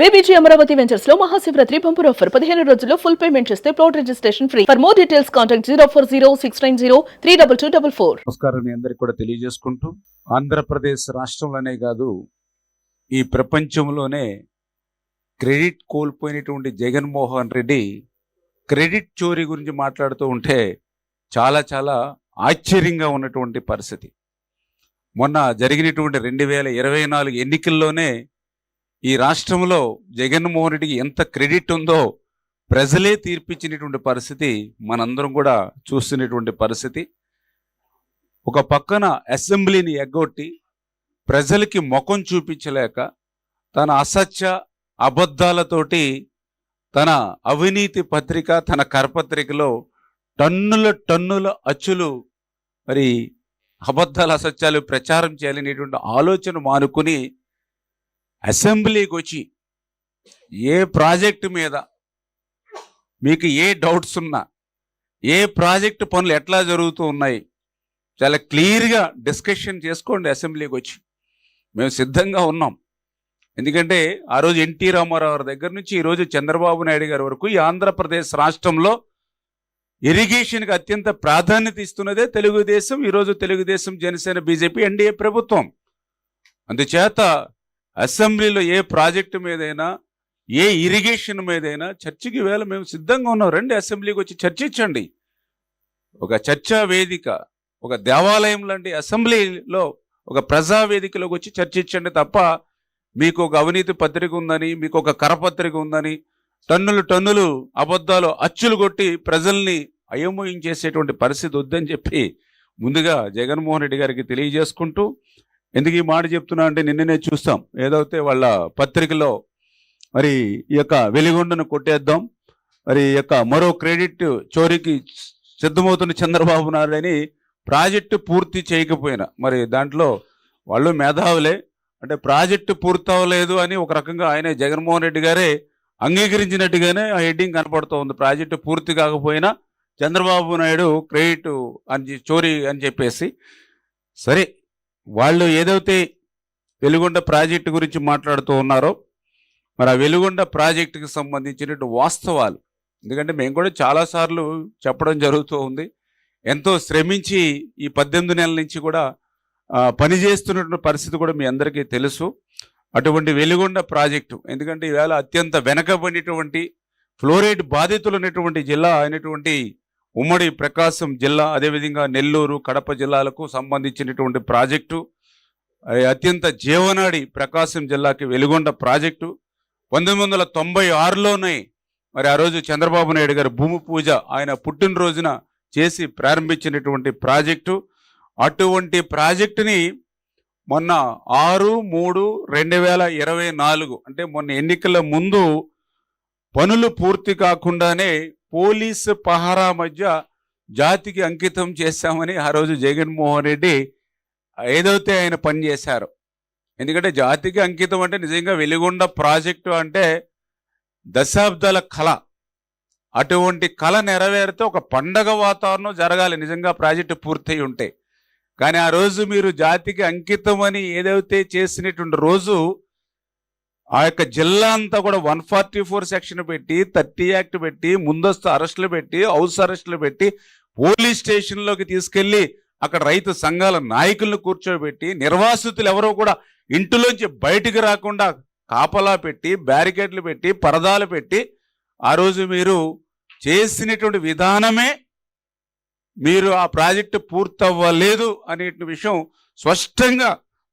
BBG Amaravati ventures లో Mahashivratri bumper offer 15 రోజుల్లో full payment చేస్తే plot registration free. For more details contact 04069032244. నమస్కారం మీ అందరికి కూడా తెలియజేసుకుంటూ, ఆంధ్రప్రదేశ్ రాష్ట్రంలోనే కాదు ఈ ప్రపంచంలోనే క్రెడిట్ కోల్పోయినటువంటి జగన్మోహన్ రెడ్డి క్రెడిట్ చోరీ గురించి మాట్లాడుతూ ఉంటే చాలా చాలా ఆశ్చర్యంగా ఉన్నటువంటి పరిస్థితి. మొన్న జరిగినటువంటి 2024 ఎన్నికల్లోనే ఈ రాష్ట్రంలో జగన్మోహన్ రెడ్డికి ఎంత క్రెడిట్ ఉందో ప్రజలే తీర్పిచ్చినటువంటి పరిస్థితి మనందరం కూడా చూస్తున్నటువంటి పరిస్థితి. ఒక పక్కన అసెంబ్లీని ఎగ్గొట్టి ప్రజలకి ముఖం చూపించలేక తన అసత్య అబద్ధాలతోటి తన అవినీతి పత్రిక, తన కరపత్రికలో టన్నుల అచ్చులు మరి అబద్ధాలు అసత్యాలు ప్రచారం చేయాలనేటువంటి ఆలోచన మానుకుని అసెంబ్లీకి వచ్చి ఏ ప్రాజెక్టు మీద మీకు ఏ డౌట్స్ ఉన్నా, ఏ ప్రాజెక్టు పనులు ఎట్లా జరుగుతూ ఉన్నాయి చాలా క్లియర్గా డిస్కషన్ చేసుకోండి. అసెంబ్లీకి వచ్చి మేము సిద్ధంగా ఉన్నాం. ఎందుకంటే ఆ రోజు ఎన్టీ రామారావు దగ్గర నుంచి ఈరోజు చంద్రబాబు నాయుడు గారి వరకు ఈ ఆంధ్రప్రదేశ్ రాష్ట్రంలో ఇరిగేషన్కి అత్యంత ప్రాధాన్యత ఇస్తున్నదే తెలుగుదేశం. ఈరోజు తెలుగుదేశం, జనసేన, బీజేపీ, ఎన్డీఏ ప్రభుత్వం. అందుచేత అసెంబ్లీలో ఏ ప్రాజెక్టు మీదైనా, ఏ ఇరిగేషన్ మీదైనా చర్చకి వేళ మేము సిద్ధంగా ఉన్నాం. రండి అసెంబ్లీకి వచ్చి చర్చించండి. ఒక చర్చా వేదిక, ఒక దేవాలయం లాంటి అసెంబ్లీలో ఒక ప్రజావేదికలోకి వచ్చి చర్చించండి తప్ప మీకు ఒక అవినీతి పత్రిక ఉందని, మీకు ఒక కరపత్రిక ఉందని టన్నులు అబద్ధాలు అచ్చులు కొట్టి ప్రజల్ని అయోమయించేసేటువంటి పరిస్థితి వద్దని చెప్పి ముందుగా జగన్మోహన్ రెడ్డి గారికి తెలియజేసుకుంటూ, ఎందుకు ఈ మాట చెప్తున్నా అంటే నిన్ననే చూస్తాం ఏదైతే వాళ్ళ పత్రికలో మరి ఈ యొక్క వెలిగొండను కొట్టేద్దాం, మరి ఈ యొక్క మరో క్రెడిట్ చోరీకి సిద్ధమవుతున్న చంద్రబాబు నాయుడు అని ప్రాజెక్టు పూర్తి చేయకపోయినా, మరి దాంట్లో వాళ్ళు మేధావులే అంటే ప్రాజెక్టు పూర్తి అవ్వలేదు అని ఒక రకంగా ఆయన జగన్మోహన్ రెడ్డి గారే అంగీకరించినట్టుగానే ఆ హెడ్డింగ్ కనపడుతూ ఉంది. ప్రాజెక్టు పూర్తి కాకపోయినా చంద్రబాబు నాయుడు క్రెడిట్ అని చోరీ అని చెప్పేసి. సరే, వాళ్ళు ఏదైతే వెలుగొండ ప్రాజెక్టు గురించి మాట్లాడుతూ ఉన్నారో మరి ఆ వెలుగొండ ప్రాజెక్టుకి సంబంధించినటువంటి వాస్తవాలు, ఎందుకంటే మేము కూడా చాలాసార్లు చెప్పడం జరుగుతూ ఉంది. ఎంతో శ్రమించి ఈ 18 నెలల నుంచి కూడా పనిచేస్తున్నటువంటి పరిస్థితి కూడా మీ అందరికీ తెలుసు. అటువంటి వెలుగొండ ప్రాజెక్టు, ఎందుకంటే ఈవేళ అత్యంత వెనకబడినటువంటి ఫ్లోరైడ్ బాధితులు ఉన్నటువంటి జిల్లా అయినటువంటి ఉమ్మడి ప్రకాశం జిల్లా, అదేవిధంగా నెల్లూరు, కడప జిల్లాలకు సంబంధించినటువంటి ప్రాజెక్టు, అత్యంత జీవనాడి ప్రకాశం జిల్లాకి వెలుగొండ ప్రాజెక్టు 1996లోనే మరి ఆ రోజు చంద్రబాబు నాయుడు గారు భూమి పూజ ఆయన పుట్టినరోజున చేసి ప్రారంభించినటువంటి ప్రాజెక్టు. అటువంటి ప్రాజెక్టుని మొన్న 6/3/2024 అంటే మొన్న ఎన్నికల ముందు పనులు పూర్తి కాకుండానే పోలీసు పహారా మధ్య జాతికి అంకితం చేశామని ఆ రోజు జగన్మోహన్ రెడ్డి ఏదైతే ఆయన పనిచేశారో. ఎందుకంటే జాతికి అంకితం అంటే నిజంగా వెలుగొండ ప్రాజెక్టు అంటే దశాబ్దాల కళ. అటువంటి కళ నెరవేరితే ఒక పండగ వాతావరణం జరగాలి నిజంగా ప్రాజెక్టు పూర్తయి ఉంటే. కానీ ఆ రోజు మీరు జాతికి అంకితం అని ఏదైతే చేసినటువంటి రోజు ఆ యొక్క జిల్లా అంతా కూడా 144 సెక్షన్ పెట్టి, 30 యాక్ట్ పెట్టి, ముందస్తు అరెస్టులు పెట్టి, హౌస్ అరెస్టులు పెట్టి, పోలీస్ స్టేషన్లోకి తీసుకెళ్ళి అక్కడ రైతు సంఘాల నాయకులను కూర్చోబెట్టి, నిర్వాసితులు ఎవరో కూడా ఇంటిలోంచి బయటికి రాకుండా కాపలా పెట్టి, బ్యారికేడ్లు పెట్టి, పరదాలు పెట్టి ఆ రోజు మీరు చేసినటువంటి విధానమే మీరు ఆ ప్రాజెక్టు పూర్తవ్వలేదు అనే విషయం స్పష్టంగా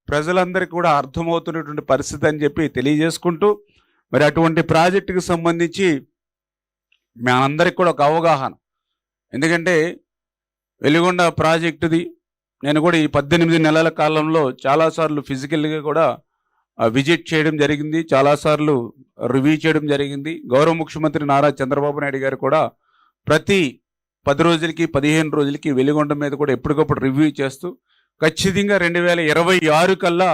ప్రజలందరికీ కూడా అర్థమవుతున్నటువంటి పరిస్థితి అని చెప్పి తెలియజేసుకుంటూ, మరి అటువంటి ప్రాజెక్టుకి సంబంధించి మనందరికి కూడా ఒక అవగాహన. ఎందుకంటే వెలుగొండ ప్రాజెక్టుది నేను కూడా ఈ 18 నెలల కాలంలో చాలాసార్లు ఫిజికల్గా కూడా విజిట్ చేయడం జరిగింది, చాలాసార్లు రివ్యూ చేయడం జరిగింది. గౌరవ ముఖ్యమంత్రి నారా చంద్రబాబు నాయుడు గారు కూడా ప్రతి 10 రోజులకి 15 రోజులకి వెలుగొండ మీద కూడా ఎప్పటికప్పుడు రివ్యూ చేస్తూ ఖచ్చితంగా 2026 కల్లా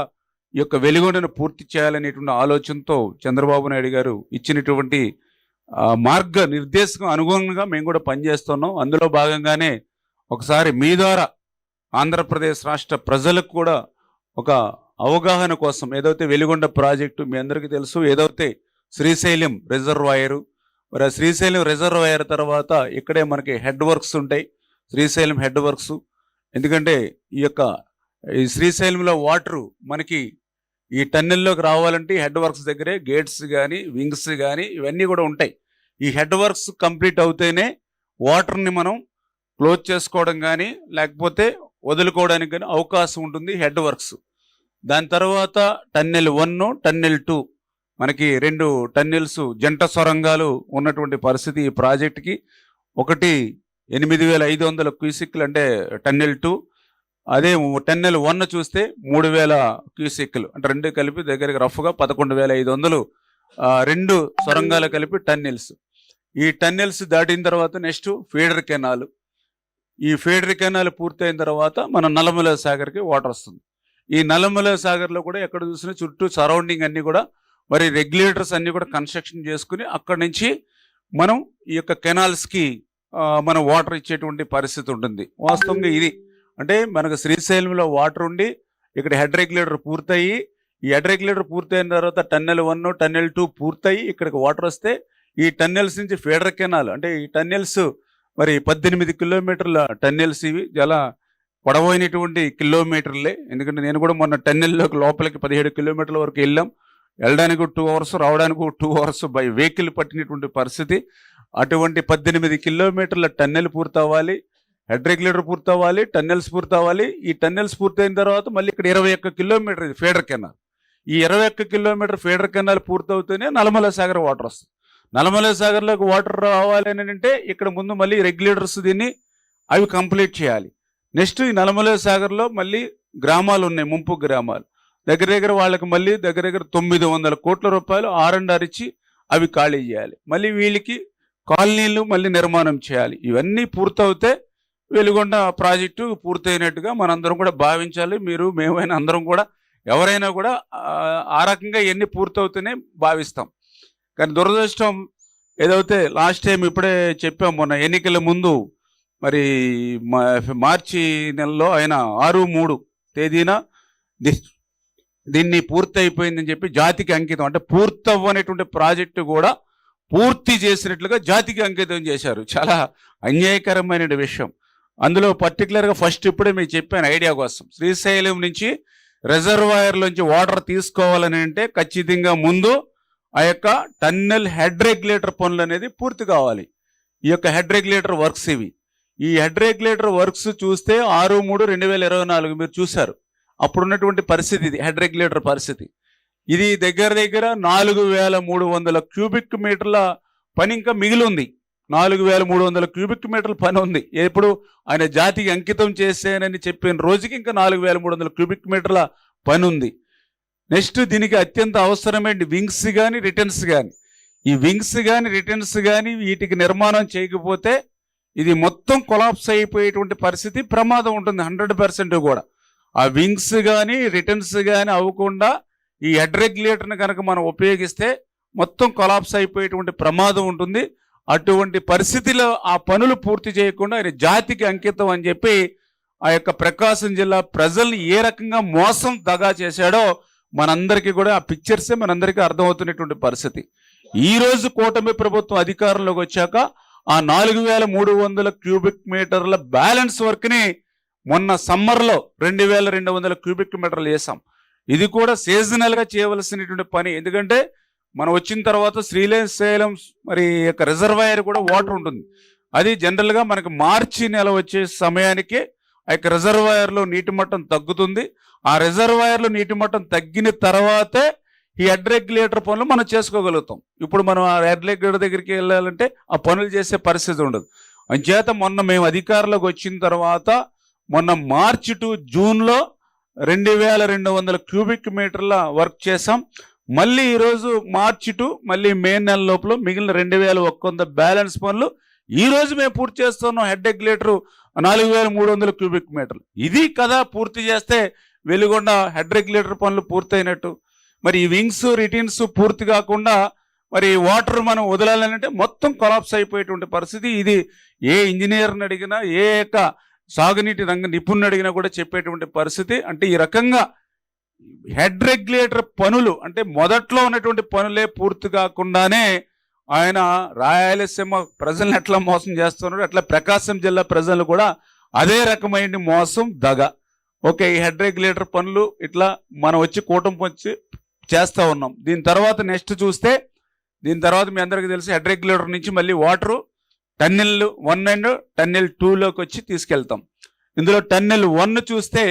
ఈ యొక్క వెలుగొండను పూర్తి చేయాలనేటువంటి ఆలోచనతో చంద్రబాబు నాయుడు గారు ఇచ్చినటువంటి మార్గ నిర్దేశకం అనుగుణంగా మేము కూడా పనిచేస్తున్నాం. అందులో భాగంగానే ఒకసారి మీ ద్వారా ఆంధ్రప్రదేశ్ రాష్ట్ర ప్రజలకు కూడా ఒక అవగాహన కోసం ఏదైతే వెలుగొండ ప్రాజెక్టు మీ అందరికీ తెలుసు, ఏదైతే శ్రీశైలం రిజర్వాయరు. మరి ఆ శ్రీశైలం రిజర్వాయర్ తర్వాత ఇక్కడే మనకి హెడ్ వర్క్స్ ఉంటాయి, శ్రీశైలం హెడ్ వర్క్స్. ఎందుకంటే ఈ శ్రీశైలంలో వాటరు మనకి ఈ టన్నెల్లోకి రావాలంటే హెడ్ వర్క్స్ దగ్గరే గేట్స్ కానీ వింగ్స్ కానీ ఇవన్నీ కూడా ఉంటాయి. ఈ హెడ్ వర్క్స్ కంప్లీట్ అవుతేనే వాటర్ని మనం క్లోజ్ చేసుకోవడం కానీ లేకపోతే వదులుకోవడానికి కానీ అవకాశం ఉంటుంది హెడ్ వర్క్స్. దాని తర్వాత టన్నెల్ 1, టన్నెల్ 2 మనకి 2 టన్నెల్స్ జంట సొరంగాలు ఉన్నటువంటి పరిస్థితి ఈ ప్రాజెక్ట్కి. ఒకటి 8,500 క్యూసిక్లు అంటే టన్నెల్ 2, అదే టన్నెల్ 1 చూస్తే 3,000 క్యూసిక్లు అంటే రెండు కలిపి దగ్గరికి రఫ్గా 11,500 2 సొరంగాలు కలిపి టన్నెల్స్. ఈ టన్నెల్స్ దాటిన తర్వాత నెక్స్ట్ ఫీడర్ కెనాల్. ఈ ఫీడర్ కెనాల్ పూర్తయిన తర్వాత మన నల్లమల సాగర్కి వాటర్ వస్తుంది. ఈ నల్లమల సాగర్లో కూడా ఎక్కడ చూసినా చుట్టూ సరౌండింగ్ అన్నీ కూడా మరి రెగ్యులేటర్స్ అన్నీ కూడా కన్స్ట్రక్షన్ చేసుకుని అక్కడి నుంచి మనం ఈ యొక్క కెనాల్స్కి మనం వాటర్ ఇచ్చేటువంటి పరిస్థితి ఉంటుంది. వాస్తవంగా ఇది అంటే మనకు శ్రీశైలంలో వాటర్ ఉండి ఇక్కడ హెడ్ రెగ్యులేటర్ పూర్తయి, ఈ హెడ్ రెగ్యులేటర్ పూర్తయిన తర్వాత టన్నెల్ 1, టన్నెల్ 2 పూర్తయి ఇక్కడికి వాటర్ వస్తే ఈ టన్నెల్స్ నుంచి ఫీడర్ కెనాల్ అంటే ఈ టన్నెల్స్ మరి 18 కిలోమీటర్ల టన్నెల్స్. ఇవి చాలా పొడవైనటువంటి కిలోమీటర్లే. ఎందుకంటే నేను కూడా మొన్న టన్నెల్లోకి లోపలికి 17 కిలోమీటర్ల వరకు వెళ్ళడానికి 2 అవర్స్, రావడానికి 2 అవర్స్ బై వెహికల్ పట్టినటువంటి పరిస్థితి. అటువంటి 18 కిలోమీటర్ల టన్నెల్ పూర్తవ్వాలి, హెడ్ రెగ్యులేటర్ పూర్తవ్వాలి, టన్నెల్స్ పూర్తవ్వాలి. ఈ టన్నెల్స్ పూర్తయిన తర్వాత మళ్ళీ ఇక్కడ 21 కిలోమీటర్ ఇది ఫీడర్ కెనాల్. ఈ 21 కిలోమీటర్ ఫీడర్ కెనాల్ పూర్తవుతూనే నల్లమల సాగర్ వాటర్ వస్తుంది. నల్లమల సాగర్లోకి వాటర్ రావాలి అని అంటే ఇక్కడ ముందు మళ్ళీ రెగ్యులేటర్స్ దీన్ని అవి కంప్లీట్ చేయాలి. నెక్స్ట్ ఈ నల్లమల సాగర్లో మళ్ళీ గ్రామాలు ఉన్నాయి, ముంపు గ్రామాలు. దగ్గర వాళ్ళకి మళ్ళీ దగ్గర 900 కోట్ల రూపాయలు R&R ఇచ్చి అవి ఖాళీ చేయాలి. మళ్ళీ వీళ్ళకి కాలనీలు మళ్ళీ నిర్మాణం చేయాలి. ఇవన్నీ పూర్తవుతే వెలుగొండ ప్రాజెక్టు పూర్తయినట్టుగా మనందరం కూడా భావించాలి. మీరు మేమైనా అందరం కూడా ఎవరైనా కూడా ఆ రకంగా ఎన్ని పూర్తవుతూనే భావిస్తాం. కానీ దురదృష్టం ఏదైతే లాస్ట్ టైం ఇప్పుడే చెప్పాం, మొన్న ఎన్నికల ముందు మరి మార్చి నెలలో ఆయన 6/3 తేదీన దీన్ని పూర్తి అయిపోయిందని చెప్పి జాతికి అంకితం అంటే పూర్తవ్వనేటువంటి ప్రాజెక్టు కూడా పూర్తి చేసినట్లుగా జాతికి అంకితం చేశారు. చాలా అన్యాయకరమైన విషయం. అందులో పర్టికులర్గా ఫస్ట్ ఇప్పుడే మీకు చెప్పాను ఐడియా కోసం, శ్రీశైలం నుంచి రిజర్వాయర్లోంచి వాటర్ తీసుకోవాలని అంటే ఖచ్చితంగా ముందు ఆ యొక్క టన్నెల్ హెడ్ రెగ్యులేటర్ పనులు అనేది పూర్తి కావాలి. ఈ యొక్క హెడ్ రెగ్యులేటర్ వర్క్స్ ఇవి. ఈ హెడ్ రెగ్యులేటర్ వర్క్స్ చూస్తే 6/3/2024 మీరు చూశారు. అప్పుడున్నటువంటి పరిస్థితి ఇది హెడ్ రెగ్యులేటర్ పరిస్థితి. ఇది దగ్గర 4,300 క్యూబిక్ మీటర్ల పని ఇంకా మిగిలి ఉంది. 4,300 క్యూబిక్ మీటర్ల పని ఉంది. ఎప్పుడు ఆయన జాతికి అంకితం చేసేనని చెప్పిన రోజుకి ఇంకా 4,300 క్యూబిక్ మీటర్ల పని ఉంది. నెక్స్ట్ దీనికి అత్యంత అవసరమైన వింగ్స్ కానీ రిటర్న్స్ కానీ, ఈ వింగ్స్ కానీ రిటర్న్స్ కానీ వీటికి నిర్మాణం చేయకపోతే ఇది మొత్తం కొలాప్స్ అయిపోయేటువంటి పరిస్థితి ప్రమాదం ఉంటుంది 100% కూడా. ఆ వింగ్స్ కానీ రిటర్న్స్ కానీ అవ్వకుండా ఈ హెడ్ రెగ్యులేటర్ని కనుక మనం ఉపయోగిస్తే మొత్తం కొలాప్స్ అయిపోయేటువంటి ప్రమాదం ఉంటుంది. అటువంటి పరిస్థితిలో ఆ పనులు పూర్తి చేయకుండా ఆయన జాతికి అంకితం అని చెప్పి ఆ యొక్క ప్రకాశం జిల్లా ప్రజల్ని ఏ రకంగా మోసం దగా చేశాడో మనందరికీ కూడా ఆ పిక్చర్సే మనందరికీ అర్థమవుతున్నటువంటి పరిస్థితి. ఈరోజు కూటమి ప్రభుత్వం అధికారంలోకి వచ్చాక ఆ 4,300 క్యూబిక్ మీటర్ల బ్యాలెన్స్ వర్క్ని మొన్న సమ్మర్లో 2,200 క్యూబిక్ మీటర్లు చేసాం. ఇది కూడా సీజనల్గా చేయవలసినటువంటి పని. ఎందుకంటే మనం వచ్చిన తర్వాత శ్రీశైలం మరి యొక్క రిజర్వాయర్ కూడా వాటర్ ఉంటుంది. అది జనరల్గా మనకి మార్చి నెల వచ్చే సమయానికి ఆ యొక్క రిజర్వాయర్లో నీటి మట్టం తగ్గుతుంది. ఆ రిజర్వాయర్లో నీటి మట్టం తగ్గిన తర్వాతే ఈ హెడ్ రెగ్యులేటర్ పనులు మనం చేసుకోగలుగుతాం. ఇప్పుడు మనం ఆ హెడ్ రెగ్యులేటర్ దగ్గరికి వెళ్ళాలంటే ఆ పనులు చేసే పరిస్థితి ఉండదు. అంచేత మొన్న మేము అధికారంలోకి వచ్చిన తర్వాత మొన్న మార్చి టు జూన్లో 2,200 క్యూబిక్ మీటర్ల వర్క్ చేసాం. మళ్ళీ ఈరోజు మార్చి టు మళ్ళీ మే నెల లోపల మిగిలిన 2,100 బ్యాలెన్స్ పనులు ఈరోజు మేము పూర్తి చేస్తున్నాం. హెడ్ రెగ్యులేటర్ 4,300 క్యూబిక్ మీటర్లు. ఇది కదా పూర్తి చేస్తే వెలుగొండ హెడ్ రెగ్యులేటర్ పనులు పూర్తయినట్టు. మరి ఈ వింగ్స్ రిటర్న్స్ పూర్తి కాకుండా మరి వాటర్ మనం వదలాలంటే మొత్తం కొలాప్స్ అయిపోయేటువంటి పరిస్థితి. ఇది ఏ ఇంజనీర్ని అడిగినా ఏ యొక్క సాగునీటి రంగ నిపుణుని అడిగినా కూడా చెప్పేటువంటి పరిస్థితి. అంటే ఈ రకంగా హెడ్ రెగ్యులేటర్ పనులు అంటే మొదట్లో ఉన్నటువంటి పనులే పూర్తి కాకుండానే ఆయన రాయలసీమ ప్రజలను ఎట్లా మోసం చేస్తున్నాడు, అట్లా ప్రకాశం జిల్లా ప్రజలు కూడా అదే రకమైన మోసం దగ. ఓకే, ఈ హెడ్ రెగ్యులేటర్ పనులు ఇట్లా మనం వచ్చి కూటమి వచ్చి చేస్తూ ఉన్నాం. దీని తర్వాత నెక్స్ట్ చూస్తే, దీని తర్వాత మీ అందరికీ తెలిసి హెడ్ రెగ్యులేటర్ నుంచి మళ్ళీ వాటరు టన్నెల్ 1 అండ్ టన్నెల్ 2లోకి వచ్చి తీసుకెళ్తాం. ఇందులో టన్నెల్ 1 చూస్తే